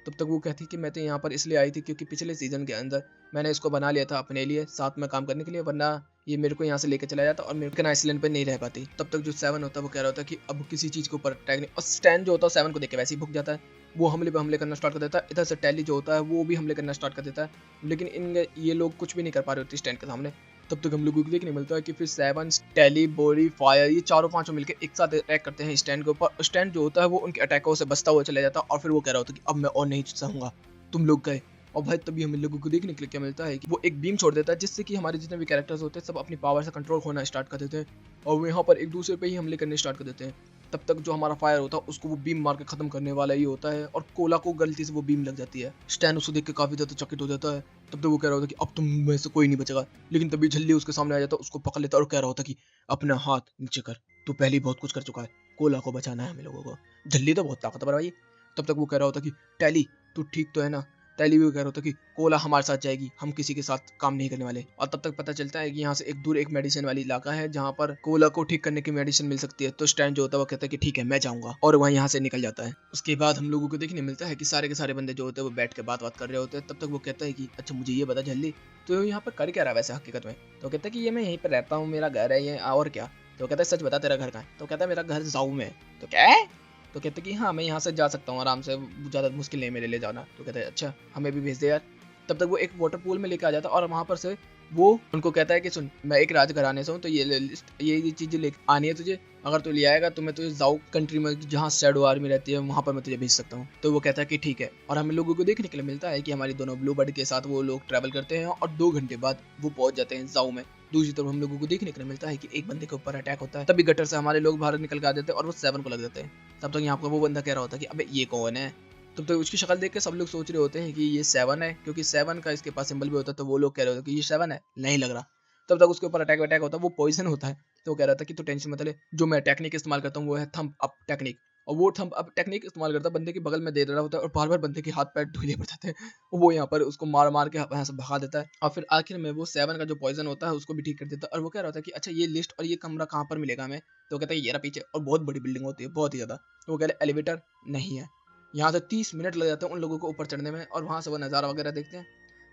A: तब तक वो कहती कि मैं तो यहाँ पर इसलिए आई थी क्योंकि पिछले सीजन के अंदर मैंने इसको बना लिया था अपने लिए साथ में काम करने के लिए, वरना ये मेरे को यहाँ से लेकर चला जाता और मेरे को आइसलैंड पे नहीं रह पाती। तब तक जो 7 होता है वो कह रहा होता है कि अब किसी चीज के ऊपर अटैक नहीं। और स्टैन जो होता है 7 को देख के वैसे ही भुक जाता है, वो हमले पे हमले करना स्टार्ट कर देता है। इधर से टैली जो होता है वो भी हमले करना स्टार्ट कर देता है, लेकिन इन ये लोग कुछ भी नहीं कर पा रहे होते स्टैन के सामने। तब तक हम लोगों को देखने मिलता है कि फिर 7 टैली बॉडी फायर ये चारों पांचों मिलकर एक साथ अटैक करते हैं स्टैंड के ऊपर। स्टैंड जो होता है वो उनके अटैकों से बचता हुआ चला जाता है और फिर वो कह रहा होता है कि अब मैं और नहीं सहूंगा, तुम लोग गए। और भाई तभी हम लोगों को देखने के लिए क्या मिलता है कि वो एक बीम छोड़ देता है जिससे कि हमारे जितने भी कैरेक्टर्स होते हैं सब अपनी पावर से कंट्रोल होना स्टार्ट कर देते हैं और वो यहाँ पर एक दूसरे पे ही हमले करने स्टार्ट कर देते हैं। तब तक जो हमारा फायर होता है उसको वो बीम मार के खत्म करने वाला ही होता है और कोला को गलती से वो बीम लग जाती है। स्टैन उसको देख के काफी ज्यादा चकित हो जाता है। तब तक वो कह रहा होता है कि अब तुम में से कोई नहीं बचेगा, लेकिन तभी झल्ली उसके सामने आ जाता है, उसको पकड़ लेता है और कह रहा होता है कि अपना हाथ नीचे कर, तू पहले ही बहुत कुछ कर चुका है, कोला को बचाना है हमें लोगों को। झल्ली तो बहुत ताकतवर है भाई। तब तक वो कह रहा होता है कि टैली तू ठीक तो है ना। टैली भी कह रहा होता कि कोला हमारे साथ जाएगी, हम किसी के साथ काम नहीं करने वाले। और तब तक पता चलता है कि यहाँ से एक दूर एक मेडिसिन वाली इलाका है जहाँ पर कोला को ठीक करने की मेडिसिन मिल सकती है। तो स्टैंड जो होता है वो कहता है कि ठीक है मैं जाऊंगा और वह यहाँ से निकल जाता है। उसके बाद हम लोगों को देखने मिलता है कि सारे के सारे बंदे जो होते हैं वो बैठ के बात कर रहे होते हैं। तब तक वो कहता है कि अच्छा मुझे ये बता जल्दी तो यहाँ पर कर क्या रहा है वैसे हकीकत में। तो कहता है कि ये मैं यहीं पर रहता हूँ, मेरा घर है ये, और क्या। तो कहता है सच बता तेरा घर कहाँ है। तो कहता है मेरा घर जाऊ में है। तो क्या है। तो कहते कि हाँ मैं यहाँ से जा सकता हूँ आराम से, ज़्यादा मुश्किल नहीं मेरे लिए जाना। तो कहते हैं अच्छा हमें भी भेज दे यार। तब तक वो एक वाटर पूल में लेके आ जाता है और वहाँ पर से वो उनको कहता है कि सुन मैं एक राजघराने से हूँ तो ये लिस्ट ये चीज़ें ले आनी है तुझे, अगर तू ले आएगा तो मैं तुझे जाऊ कंट्री में जहाँ शैडो आर्मी रहती है वहाँ पर मैं तुझे भेज सकता हूँ। तो वो कहता है कि ठीक है। और हम लोगों को देखने के लिए मिलता है कि हमारी दोनों ब्लू बर्ड के साथ वो लोग ट्रैवल करते हैं और 2 घंटे बाद वो पहुंच जाते हैं जाऊ में। दूसरी तरफ हम लोगों को देखने के लिए मिलता है कि एक बंदे के ऊपर अटैक होता है, तभी गटर से हमारे लोग बाहर निकल के आ जाते हैं और वो 7 को लग जाते हैं। तब तक यहाँ पर वो बंदा कह रहा होता है कि अबे ये कौन है। तब तक उसकी शक्ल देख के सब लोग सोच रहे होते हैं कि ये 7 है, क्योंकि 7 का इसके पास सिंबल भी होता है। तो वो लोग कह रहे होते हैं कि ये 7 है, नहीं लग रहा। तब तक उसके ऊपर अटैक होता है, वो पॉइजन होता है। तो वो कह रहा था कि तू टेंशन मत ले, जो मैं टेक्निक इस्तेमाल करता हूँ वो है थंब अप टेक्निक। और वो थंब अप टेक्निक इस्तेमाल करता है, बंदे के बगल में दे रहा होता है और बार बार बंदे के हाथ पैर ढीले पड़ जाते हैं। वो यहाँ पर उसको मार मार के यहाँ से भगा देता है और फिर आखिर में वो 7 का जो पॉइजन होता है उसको भी ठीक कर देता है। और वो कह रहा होता है कि अच्छा ये लिस्ट और ये कमरा कहाँ पर मिलेगा हमें। तो कहता है ये रहा पीछे, और बहुत बड़ी बिल्डिंग होती है बहुत ही ज्यादा। तो वो कह रहे एलिवेटर नहीं है। यहाँ से 30 मिनट लग जाते हैं उन लोगों को ऊपर चढ़ने में और वहाँ से वो नज़ारा वगैरह देखते हैं।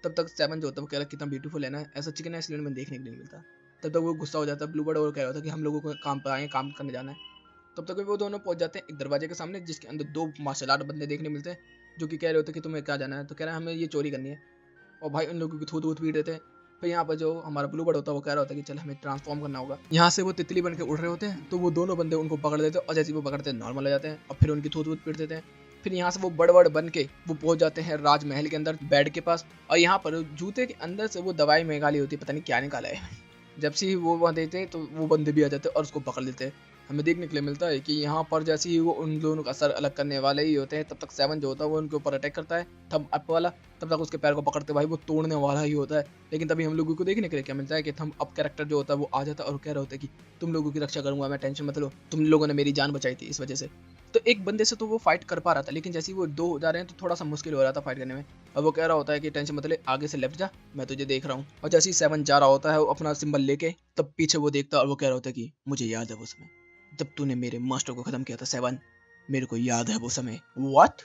A: तब तक 7 जो होता है वो कह रहा है कितना ब्यूटीफुल है ना, ऐसा चिकन आइसलैंड में देखने के लिए मिलता। तब तक वो गुस्सा हो जाता है ब्लू बर्ड और कह रहा था कि हम लोगों को काम पर आए, काम करने जाना है। तब तक वो दोनों पहुंच जाते हैं एक दरवाजे के सामने जिसके अंदर 2 मार्शल आर्ट बंदे देखने मिलते हैं जो कि कह रहे होते हैं कि तुम्हें क्या जाना है। तो कह रहा है हमें ये चोरी करनी है। और भाई उन लोगों की थूत वूत पीट देते हैं। फिर यहाँ पर जो हमारा ब्लू बर्ड होता है वो कह रहा होता है कि चल हमें ट्रांसफॉर्म करना होगा। यहाँ से वो तितली बन के उड़ रहे होते हैं तो वो दोनों बंदे उनको पकड़ देते हैं और जैसे वो पकड़ते हैं नॉर्मल हो जाते हैं और फिर उनकी थूत वूत पीट देते हैं। फिर यहाँ से वो बड़ बड़ बन के वो पहुंच जाते हैं राजमहल के अंदर बेड के पास। और यहाँ पर जूते के अंदर से वो दवाई निकाली होती है, पता नहीं क्या निकाला है। जब से वो वहाँ देते हैं तो वो बंदे भी आ जाते हैं और उसको पकड़ लेते हैं। हमें देखने के लिए मिलता है कि यहाँ पर जैसे ही वो उन दोनों का सर अलग करने वाले ही होते हैं तब तक 7 जो होता है वो उनके ऊपर अटैक करता है थंब अप वाला। तब तक उसके पैर को पकड़ते भाई वो तोड़ने वाला ही होता है। लेकिन तभी हम लोगों को देखने के लिए क्या मिलता है कि थंब अप कैरेक्टर जो होता है वो आ जाता है और कह रहा होता है कि तुम लोगों की रक्षा करूंगा मैं, टेंशन मत लो, तुम लोगों ने मेरी जान बचाई थी इस वजह से। तो एक बंदे से तो वो फाइट कर पा रहा था, लेकिन जैसे ही वो 2 हो जा रहे हैं तो थोड़ा सा मुश्किल हो रहा था फाइट करने में। और वो कह रहा होता है कि टेंशन मत ले, आगे से लेफ्ट जा, मैं तुझे देख रहा हूँ। और जैसे ही 7 जा रहा होता है वो अपना सिंबल लेके, तब पीछे वो देखता है और वो कह रहा होता है कि मुझे याद है वो समय जब तूने मेरे मास्टर को खत्म किया था 7, मेरे को याद है वो समय। व्हाट।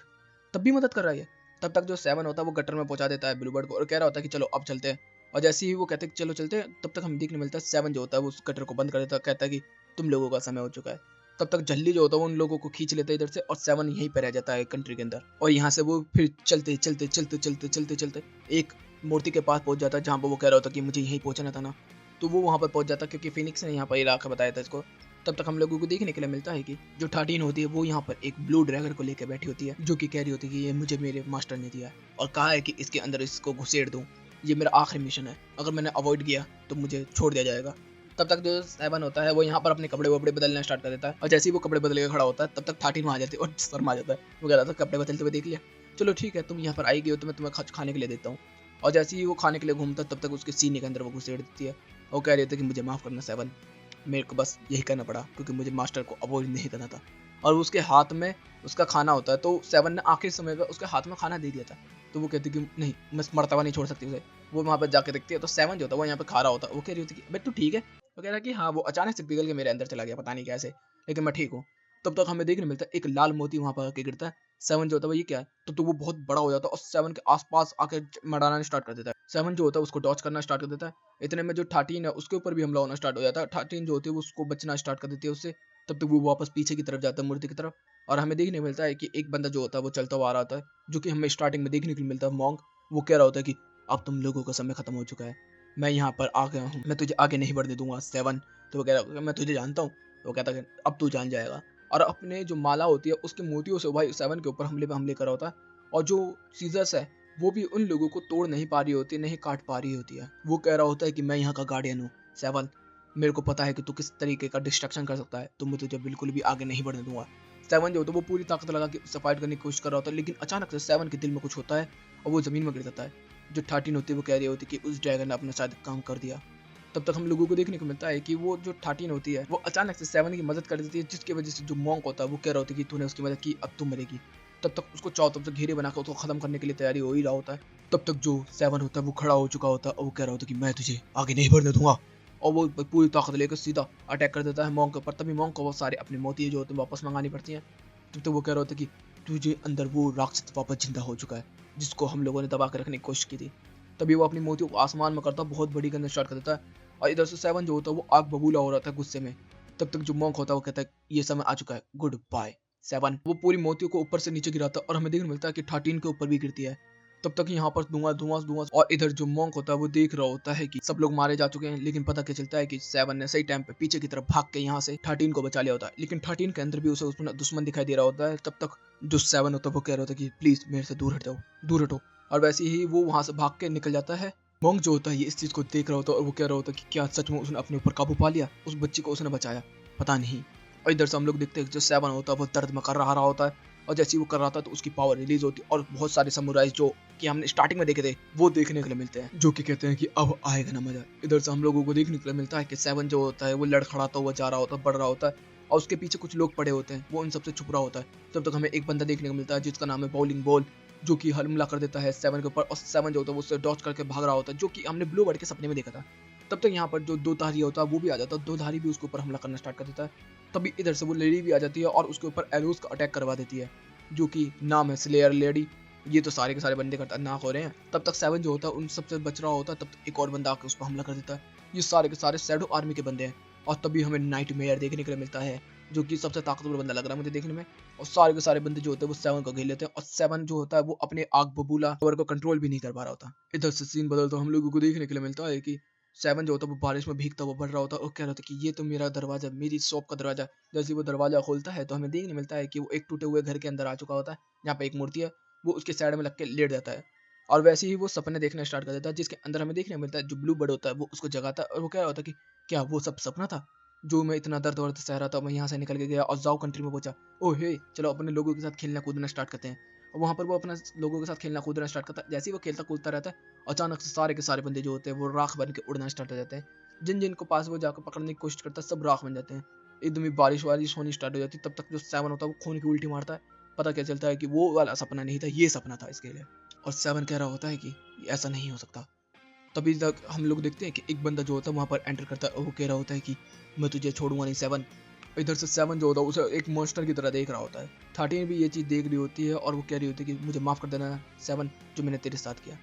A: तब भी मदद कर रहा है। तब तक जो 7 होता है वो गटर में पहुंचा देता है ब्लू बर्ड को और कह रहा होता है कि चलो अब चलते हैं। और जैसे ही वो कहते हैं चलो चलते हैं, तब तक हम देखने मिलता है 7 जो होता है वो उस गटर को बंद कर देता है, कहता है कि तुम लोगों का समय हो चुका है। तब तक झल्ली जो होता है वो उन लोगों को खींच लेता है इधर से और 7 यहीं पे रह जाता है कंट्री के अंदर। और यहाँ से वो फिर चलते चलते चलते चलते चलते चलते एक मूर्ति के पास पहुंच जाता है जहाँ पर वो कह रहा होता है कि मुझे यहीं पहुंचना था ना। तो वो वहाँ पर पहुँच जाता क्योंकि फिनिक्स ने यहाँ पर इलाका बताया था इसको। तब तक हम लोगों को देखने के लिए मिलता है कि जो 13 होती है वो यहाँ पर एक ब्लू ड्रैगन को लेकर बैठी होती है, जो कि कह रही होती है कि ये मुझे मेरे मास्टर ने दिया है और कहा है कि इसके अंदर इसको घुसेड़ दूँ। ये मेरा आखिरी मिशन है, अगर मैंने अवॉइड किया तो मुझे छोड़ दिया जाएगा। तब तक जो 7 होता है वो यहाँ पर अपने कपड़े वपड़े बदलना स्टार्ट कर देता है और जैसे ही वो कपड़े बदल के खड़ा होता है तब तक 13 वहाँ आ जाती है और शर्मा जाता है। वो कह रहा था कपड़े बदलते हुए देख लिया, चलो ठीक है तुम यहाँ पर आई गई हो तो मैं तुम्हें खाने के लिए देता हूँ। और जैसे ही वो खाने के लिए घूमता है तब तक उसके सीने के अंदर वो घुसेड़ देती है और कह रही होती है कि मुझे माफ़ करना 7, मेरे को बस यही करना पड़ा क्योंकि मुझे मास्टर को अवॉइड नहीं करना था। और उसके हाथ में उसका खाना होता है तो 7 ने आखिरी समय पर उसके हाथ में खाना दे दिया था। तो वो कहती कि नहीं, मैं मरता हुआ नहीं छोड़ सकती उसे। वो वहाँ पर जाके देखती है तो 7 जो होता है वो यहाँ पे खा रहा होता है। वो कह रही होती है कि बे तू ठीक है? वो कह रहा है कि हाँ, वो अचानक से पिघल के मेरे अंदर चला गया पता नहीं कैसे, लेकिन मैं ठीक हूँ। तब तक हमें देखने मिलता है एक लाल मोती वहाँ पर आके गिरता है। 7 जो होता है वो ये क्या है? तो वो बहुत बड़ा हो जाता है और 7 के आस-पास आके मँडराना स्टार्ट कर देता है। 7 जो होता है उसको डॉज करना स्टार्ट कर देता है। इतने में जो 13 है उसके ऊपर भी हमला होना स्टार्ट हो जाता है। 13 जो होती है वो उसको बचना स्टार्ट कर देती है उससे। तब तक वो वापस पीछे की तरफ जाता है मूर्ति की तरफ और हमें देखने मिलता है कि एक बंदा जो होता है वो चलता हुआ आ रहा होता है, जो कि हमें स्टार्टिंग में देखने को मिलता है मॉन्क। वो कह रहा होता है कि अब तुम लोगों का समय खत्म हो चुका है, मैं यहाँ पर आ गया हूँ, मैं तुझे आगे नहीं बढ़ने दूंगा 7। तो वो कह रहा है मैं तुझे जानता हूँ। वो कहता है अब तू जान जाएगा और अपने जो माला होती है उसके मोतियों से भाई 7 के ऊपर हमले कर रहा होता है। और जो सीजर्स है वो भी उन लोगों को तोड़ नहीं पा रही होती, नहीं काट पा रही होती है। वो कह रहा होता है कि मैं यहाँ का गार्डियन हूँ 7, मेरे को पता है कि तू किस तरीके का डिस्ट्रक्शन कर सकता है, तो मैं तुझे बिल्कुल भी आगे नहीं बढ़ने दूंगा। 7 जो होता है वो पूरी ताकत लगा के उससे फाइट करने की कोशिश कर रहा होता है, लेकिन अचानक से 7 के दिल में कुछ होता है और वो जमीन में गिर जाता है। जो 13 होती है वो कह रही होती है कि उस ड्रैगन ने अपना शायद काम कर दिया। तब तक हम लोगों को देखने को मिलता है कि वो जो 13 होती है वो अचानक से 7 की मदद कर देती है, जिसकी वजह से जो मॉन्क होता है वो कह रहा होता है कि तूने उसकी मदद की, अब तू मरेगी। तब तक उसको चारों तरफ से घेरे बनाकर उसको खत्म करने के लिए तैयारी हो ही रहा होता है। तब तक जो 7 होता है वो खड़ा हो चुका होता है और वो कह रहा होता है कि मैं तुझे आगे नहीं बढ़ने दूंगा। और वो पूरी ताकत लेकर सीधा अटैक कर देता है मॉन्क के ऊपर। तभी मॉन्क को वो सारे अपने मोती जो होते हैं वापस मंगानी पड़ती हैं। तब तक वो कह रहा होता है कि तुझे अंदर वो राक्षस वापस जिंदा हो चुका है जिसको हम लोगों ने दबा कर रखने की कोशिश की थी। तभी वो अपनी मोतियों को आसमान में करता बहुत बड़ी गंदा स्टार्ट कर देता है और इधर से 7 जो होता है वो आग बबूला हो रहा था गुस्से में। तब तक जो मॉन्क होता है वो कहता है ये समय आ चुका है, गुड बाय 7। वो पूरी मोतियों को ऊपर से नीचे गिराता है और हमें देखने मिलता है कि 13 के ऊपर भी गिरती है। तब तक यहाँ पर धुआं धुआं धुआं और इधर जो मॉन्क होता है वो देख रहा होता है कि सब लोग मारे जा चुके हैं, लेकिन पता क्या चलता है कि 7 ने सही टाइम पे पीछे की तरफ भाग के यहाँ से 13 को बचा लिया होता है। लेकिन 13 के अंदर भी उसे उसमें दुश्मन दिखाई दे रहा होता है। तब तक जो 7 होता है वो कह रहा होता है कि प्लीज मेरे से दूर हट जाओ, दूर हटो। और वैसे ही वो वहां से भाग के निकल जाता है। मॉन्क जो होता है ये इस चीज को देख रहा होता है और वो कह रहा होता है कि क्या सच में उसने अपने ऊपर काबू पा लिया, उस बच्ची को उसने बचाया, पता नहीं। और इधर से हम लोग देखते हैं जो 7 होता है वो दर्द में कर रहा होता है और जैसे ही वो कर रहा था तो उसकी पावर रिलीज होती है और बहुत सारे समुराइज जो कि हमने स्टार्टिंग में देखे थे वो देखने के लिए मिलते हैं, जो कि कहते हैं कि अब आएगा ना मजा। इधर से हम लोगों को देखने के लिए मिलता है कि 7 जो होता है वो लड़खड़ाता हुआ जा रहा होता है, बढ़ रहा होता है और उसके पीछे कुछ लोग पड़े होते हैं, वो इन सबसे छुप रहा होता है। तब तक हमें एक बंदा देखने को मिलता है जिसका नाम है बॉलिंग बॉल, जो कि हमला कर देता है 7 के ऊपर और 7 जो होता है वो उससे डॉज करके भाग रहा होता है, जो कि हमने ब्लू बर्ड के सपने में देखा था। तब तक यहाँ पर जो दो धारी होता है वो भी आ जाता है, दो धारी भी उसके ऊपर हमला करना स्टार्ट कर देता है। तभी इधर से वो लेडी भी आ जाती है और उसके ऊपर एरोस का अटैक करवा देती है, जो कि नाम है स्लेयर लेडी। ये तो सारे के सारे बंदे खतरनाक हो रहे हैं। तब तक 7 जो होता है उन सबसे बच रहा होता है, तब तक एक और बंदा आकर उस पर हमला कर देता है। ये सारे के सारे शैडो आर्मी के बंदे हैं और तभी हमें नाइटमेयर देखने के लिए मिलता है, जो कि सबसे ताकतवर बंदा लग रहा है मुझे देखने में। और सारे के सारे बंदे जो होते हैं वो 7 को घेर लेते हैं और 7 जो होता है वो अपने आग बबूला पावर को कंट्रोल भी नहीं कर पा रहा होता। इधर से सीन बदलता हम लोगों को देखने के लिए मिलता है कि 7 जो होता है वो बारिश में भीगता हुआ बढ़ रहा होता है और कह रहा था कि ये तो मेरा दरवाजा, मेरी शॉप का दरवाजा। जैसे वो दरवाजा खोलता है तो हमें देखने मिलता है कि वो एक टूटे हुए घर के अंदर आ चुका होता है, जहाँ पे एक मूर्ति है, वो उसके साइड में लग के लेट जाता है। और वैसे ही वो सपने देखना स्टार्ट कर देता है, जिसके अंदर हमें देखने मिलता है जो ब्लू बर्ड होता है वो उसको जगाता है और वो कह रहा होता है कि क्या वो सब सपना था, जो मैं इतना दर्द वर्द सह रहा था, मैं यहाँ से निकल के गया और जाओ कंट्री में पहुंचा। ओ हे, चलो अपने लोगों के साथ खेलना कूदना स्टार्ट करते हैं। और वहाँ पर वो अपना लोगों के साथ खेलना कूदना स्टार्ट करता है। जैसे ही वो खेलता कूदता रहता है, अचानक से सारे के सारे बंदे जो होते हैं वो राख बन के उड़ना स्टार्ट हो जाते हैं। जिन जिनको पास वो जाकर पकड़ने की कोशिश करता है सब राख बन जाते हैं। एकदम ही बारिश वारिश होनी स्टार्ट हो जाती है। तब तक जो 7 होता है वो खून की उल्टी मारता है। पता क्या चलता है कि वो वाला सपना नहीं था, ये सपना था इसके लिए। और 7 कह रहा होता है कि ऐसा नहीं हो सकता। तभी तक हम लोग देखते हैं कि एक बंदा जो होता है वहाँ पर एंटर करता है और वो कह रहा होता है कि मैं तुझे छोड़ूंगा नहीं 7। इधर से 7 जो होता है उसे एक मॉन्स्टर की तरह देख रहा होता है। 13 भी ये चीज़ देख रही होती है और वो कह रही होती है कि मुझे माफ़ कर देना 7, जो मैंने तेरे साथ किया।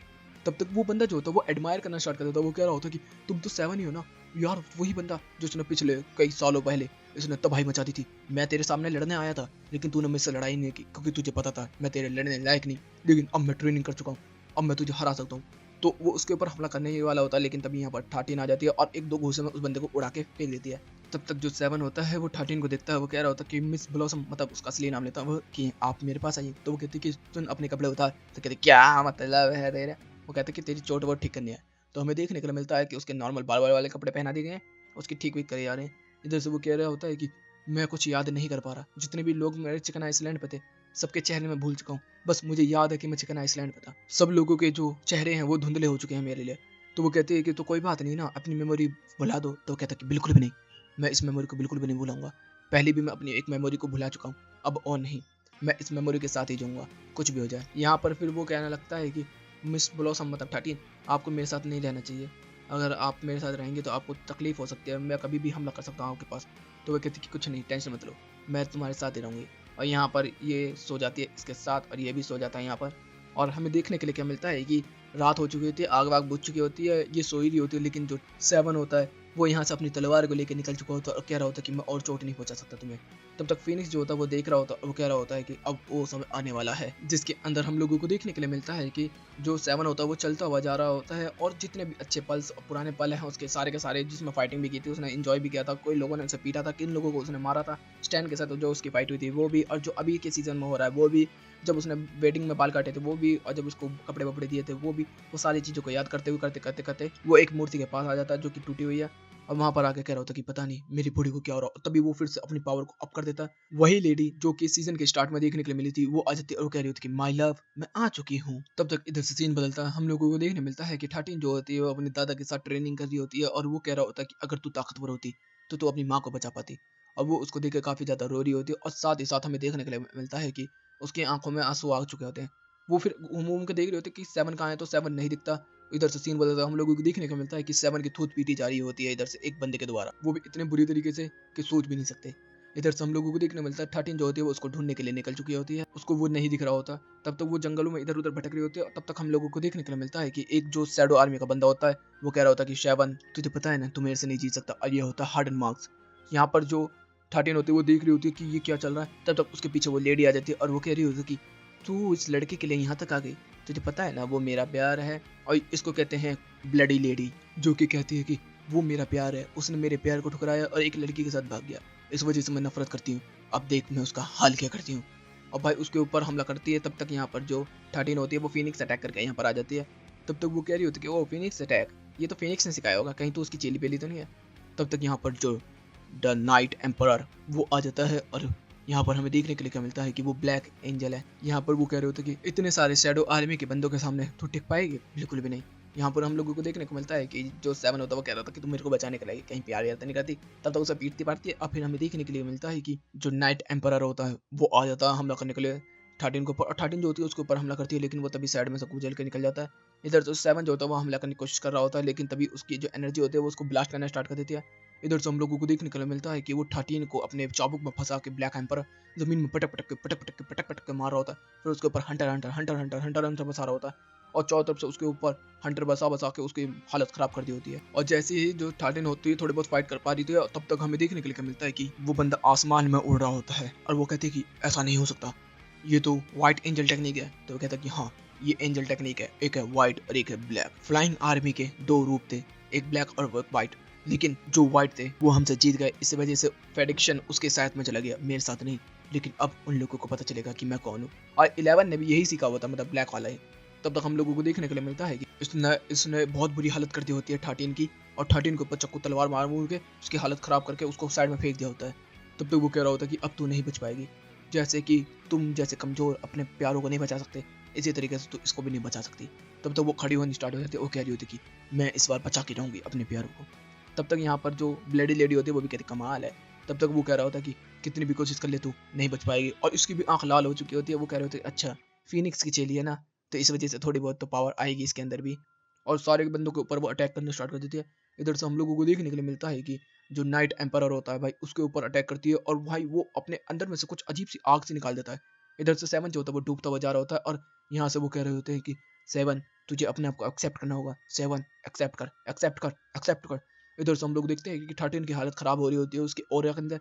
A: तब तक वो बंदा जो होता है वो एडमायर करना स्टार्ट कर देता है। वो कह रहा होता है कि तुम तो 7 ही हो ना यार, वही बंदा जो उसने पिछले कई सालों पहले इसने तबाही मचा दी थी। मैं तेरे सामने लड़ने आया था लेकिन तूने मुझसे लड़ाई नहीं की क्योंकि तुझे पता था मैं तेरे लड़ने लायक नहीं, लेकिन अब मैं ट्रेनिंग कर चुका हूँ, अब मैं तुझे हरा सकता हूँ। तो वो उसके ऊपर हमला करने ही वाला होता है, लेकिन तभी यहाँ पर 13 आ जाती है और एक दो घूंसे में उस बंदे को उड़ा के फेंक देती है। तब तक जो 7 होता है वो 13 को देखता है, वो कह रहा होता है कि मिस ब्लॉसम, मतलब उसका असली नाम लेता है वो, कि आप मेरे पास आइए। तो वो कहती है कि सुन अपने कपड़े उतार। तो कहते क्या मतलब है तेरा? वो कहते कि तेरी चोट वोट ठीक करनी है। तो हमें देखने को मिलता है कि उसके नॉर्मल बाल वाले कपड़े पहना दिए गए हैं, उसकी ठीक ठीक करे जा रहे हैं। इधर से वो कह रहा होता है कि मैं कुछ याद नहीं कर पा रहा, जितने भी लोग मेरे चिकन आइसलैंड पे थे सबके चेहरे में भूल चुका हूँ, बस मुझे याद है कि मैं चिकन आइसलैंड पे था। सब लोगों के जो चेहरे हैं वो धुंधले हो चुके हैं मेरे लिए। तो वो कहते हैं कि तो कोई बात नहीं ना, अपनी मेमोरी भुला दो। तो कहता है कि बिल्कुल भी नहीं, मैं इस मेमोरी को बिल्कुल भी नहीं भूलाऊंगा। पहले भी मैं अपनी एक मेमोरी को भुला चुका हूँ, अब और नहीं, मैं इस मेमोरी के साथ ही जाऊंगा कुछ भी हो जाए। यहाँ पर फिर वो कहने लगता है कि मिस ब्लॉसम मतलब 13, आपको मेरे साथ नहीं रहना चाहिए। अगर आप मेरे साथ रहेंगे तो आपको तकलीफ हो सकती है, मैं कभी भी हमला कर सकता हूँ आपके पास। तो वो कहती कि कुछ नहीं, टेंशन मत लो, मैं तुम्हारे साथ ही रहूँगी। और यहाँ पर ये सो जाती है इसके साथ और ये भी सो जाता है यहाँ पर। और हमें देखने के लिए क्या मिलता है कि रात हो चुकी होती है, आग वाग बुझ चुकी होती है, ये सोई रही होती है, लेकिन जो 7 होता है वो यहाँ से अपनी तलवार को लेकर निकल चुका होता है और कह रहा होता है कि मैं और चोट नहीं पहुंचा सकता तुम्हें। तब तक फिनिक्स जो होता है वो देख रहा होता है, वो कह रहा होता है कि अब वो समय आने वाला है जिसके अंदर हम लोगों को देखने के लिए मिलता है कि जो 7 होता है वो चलता हुआ जा रहा होता है और जितने भी अच्छे पल्स और पुराने पल हैं उसके सारे के सारे, जिसमें फाइटिंग भी की थी उसने एंजॉय भी किया था, कोई लोगों ने उसे पीटा था, किन लोगों को उसने मारा था, स्टैन के साथ जो उसकी फाइट हुई थी वो भी, और जो अभी के सीजन में हो रहा है वो भी, जब उसने वेडिंग में बाल काटे थे वो भी, और जब उसको कपड़े वपड़े दिए थे वो भी। वो सारी चीज़ों को याद करते हुए करते करते करते वो एक मूर्ति के पास आ जाता है जो कि टूटी हुई है। और वहां पर आके कह रहा होता कि पता नहीं मेरी बॉडी को क्या हो रहा है। तभी वो फिर से अपनी पावर को अप कर देता है। वही लेडी जो कि सीजन के स्टार्ट में देखने के लिए मिली थी वो आ जाती है और कह रही होती कि माय लव मैं आ चुकी हूँ। तब तक इधर से सीन बदलता है, हम लोगों को देखने मिलता है कि 13 जो होती है वो अपने दादा के साथ ट्रेनिंग कर रही होती है और वो कह रहा होता है कि अगर तू ताकतवर होती तो तू अपनी माँ को बचा पाती। और वो उसको देख कर काफी ज्यादा रो रही होती है और साथ ही साथ हमें देखने के लिए मिलता है कि उसकी आंखों में आंसू आ चुके होते हैं। वो फिर घूम घूम के देख रहे होते हैं कि 7 कहाँ है, तो 7 नहीं दिखता। इधर से सीन बदलता है, हम लोगों को देखने को मिलता है कि 7 की थूत पीटी जा रही होती है इधर से एक बंदे के द्वारा, वो भी इतने बुरी तरीके से कि सोच भी नहीं सकते। इधर से हम लोगों को देखने को मिलता है 13 जो होती है वो उसको ढूंढने के लिए निकल चुकी होती है, उसको वो नहीं दिख रहा होता। तब तक वो जंगलों में इधर उधर भटक रही होती है और तब तक हम लोगों को देखने के लिए मिलता है कि एक जो शैडो आर्मी का बंदा होता है वो कह रहा होता है कि 7 तुझे पता है ना तू मेरे से नहीं जीत सकता, और ये होता है हार्डन मार्क्स। यहाँ पर जो 13 होती है वो देख रही होती है कि ये क्या चल रहा है। तब तक उसके पीछे वो लेडी आ जाती है और वो कह रही होती है कि तू इस लड़के के लिए यहाँ तक आ गई, तुझे पता है ना वो मेरा प्यार है। और इसको कहते हैं ब्लडी लेडी, जो कि कहती है कि वो मेरा प्यार है, उसने मेरे प्यार को ठुकराया और एक लड़की के साथ भाग गया, इस वजह से मैं नफरत करती हूँ, अब देख मैं उसका हाल क्या करती हूँ। और भाई उसके ऊपर हमला करती है। तब तक यहाँ पर जो 13 होती है वो फिनिक्स अटैक करके यहाँ पर आ जाती है। तब तक वो कह रही होती है कि ओ फिनिक्स अटैक, ये तो फिनिक्स ने सिखाया होगा, कहीं तो उसकी चेली पेली तो नहीं है। तब तक यहाँ पर जो द नाइट एम्परर वो आ जाता है और यहाँ पर हमें देखने के लिए क्या मिलता है कि वो ब्लैक एंजल है। यहाँ पर वो कह रहे होते कि इतने सारे शैडो आर्मी के बंदों के सामने तू टिक पाएगी, बिल्कुल भी नहीं। यहाँ पर हम लोगों को देखने को मिलता है कि जो 7 होता है वो कह रहा था कि तुम मेरे को बचाने के लिए कहीं प्यार यार नहीं करती। तब तक उसे पीटती पाटती है और फिर हमें देखने के लिए मिलता है कि जो नाइट एम्परर होता है वो आ जाता है हमला करने के लिए 13 के ऊपर, और 13 जो होती है उसके ऊपर हमला करती है, लेकिन वो तभी साइड में सबको उछल के निकल जाता है। इधर जो 7 जो होता है वो हमला करने की कोशिश कर रहा होता है, लेकिन तभी उसकी जो एनर्जी होती है वो उसको ब्लास्ट करना स्टार्ट कर देती है। इधर से हम लोगों को देखने के लिए मिलता है कि वो 13 को अपने चाबुक में फंसा के ब्लैक एम्पर जमीन में पटक पटक के पटक पटक के पटक पटक के मार रहा होता है। फिर उसके ऊपर Hunter Hunter Hunter Hunter Hunter Hunter बसा रहा होता है और चारों तरफ से उसके ऊपर हंटर बसा बसा के उसकी हालत खराब कर दी होती है। और जैसे ही जो 13 होती है थोड़ी बहुत फाइट कर पा रही थी, तब तक हमें देखने के लिए क्या मिलता है कि वो बंदा आसमान में उड़ रहा होता है और वो कहते हैं कि ऐसा नहीं हो सकता, ये तो व्हाइट एंजल टेक्निक है। तो वो कहता है कि हाँ ये एंजल टेक्निक है, एक है व्हाइट और एक है ब्लैक। फ्लाइंग आर्मी के दो रूप थे, एक ब्लैक और एक व्हाइट, लेकिन जो व्हाइट थे वो हमसे जीत गए, इस वजह से फेडिक्शन उसके साथ में चला गया, मेरे साथ नहीं। लेकिन अब उन लोगों को पता चलेगा कि मैं कौन हूँ। और 11 ने भी यही सीखा हुआ था, मतलब ब्लैक वाला ही। तब तक हम लोगों को देखने के लिए मिलता है कि इसने बहुत बुरी हालत कर दी होती है 13 की, और 13 के ऊपर चक्कू तलवार मार मूर के उसकी हालत खराब करके उसको साइड में फेंक दिया होता है। तब तक वो कह रहा होता है कि अब तू नहीं बच पाएगी, जैसे कि तुम जैसे कमजोर अपने प्यारों को नहीं बचा सकते, इसी तरीके से तू इसको भी नहीं बचा सकती। तब तक वो खड़ी होनी स्टार्ट हो जाती है, वो कह रही होती कि मैं इस बार बचा के रहूंगी अपने प्यारों को। तब तक यहाँ पर जो ब्लेडी लेडी होती है वो भी कहती कमाल है। तब तक वो कह रहा होता है कि कितनी भी कोशिश कर ले तू नहीं बच पाएगी, और इसकी भी आंख लाल हो चुकी होती है। वो कह रहे होते हैं अच्छा फिनिक्स की चेली है ना, तो इस वजह से थोड़ी बहुत तो पावर आएगी इसके अंदर भी, और सारे बंदों के ऊपर वो अटैक करना स्टार्ट कर देती है। इधर से हम लोगों को देखने के लिए मिलता है कि जो नाइट एम्परर होता है भाई उसके ऊपर अटैक करती है, और भाई वो अपने अंदर में से कुछ अजीब सी आग से निकाल देता है। इधर से 7 जो होता है वो डूबता हुआ जा रहा होता है, और यहाँ से वो कह रहे होते हैं कि 7 तुझे अपने आप को एक्सेप्ट करना होगा, 7 एक्सेप्ट कर एक्सेप्ट कर एक्सेप्ट कर। इधर से हम लोग देखते हैं कि 13 की हालत खराब हो रही होती है उसके ऑरा के अंदर।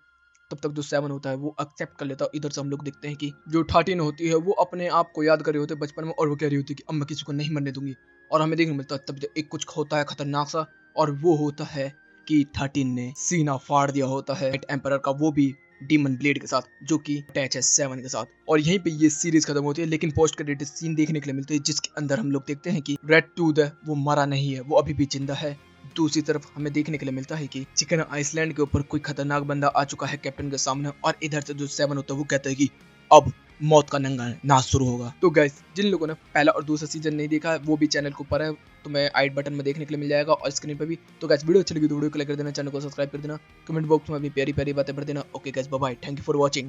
A: तब तक जो 7 होता है वो एक्सेप्ट कर लेता है। इधर से हम लोग देखते हैं कि जो 13 होती है वो अपने आप को याद कर रही होती है बचपन में, और वो कह रही होती है कि अब मैं किसी को नहीं मरने दूंगी। और हमें देखने को मिलता है तब जब एक कुछ होता है खतरनाक सा, और वो होता है कि 13 ने सीना फाड़ दिया होता है एम्परर का, वो भी डीमन ब्लेड के साथ, जो कि अटैच है 7 के साथ। और यहीं पे ये सीरीज खत्म होती है, लेकिन पोस्ट क्रेडिट सीन देखने के लिए मिलते हैं जिसके अंदर हम लोग देखते हैं कि रेड टूथ है वो मरा नहीं है, वो अभी भी जिंदा है। दूसरी तरफ हमें देखने के लिए मिलता है कि चिकन आइसलैंड के ऊपर कोई खतरनाक बंदा आ चुका है कैप्टन के सामने, और इधर से जो 7 होता है वो कहता है कि अब मौत का नंगा नाच शुरू होगा। तो गाइस, जिन लोगों ने पहला और दूसरा सीजन नहीं देखा वो भी चैनल के ऊपर है, तो मैं आई बटन में देखने के लिए मिल जाएगा और स्क्रीन पे भी। तो गाइस, वीडियो अच्छी लगी तो वीडियो को लाइक कर देना, चैनल को सब्सक्राइब कर देना, कमेंट बॉक्स में अपनी प्यारी प्यारी बातें भर देना। Okay guys, bye bye, thank you for watching.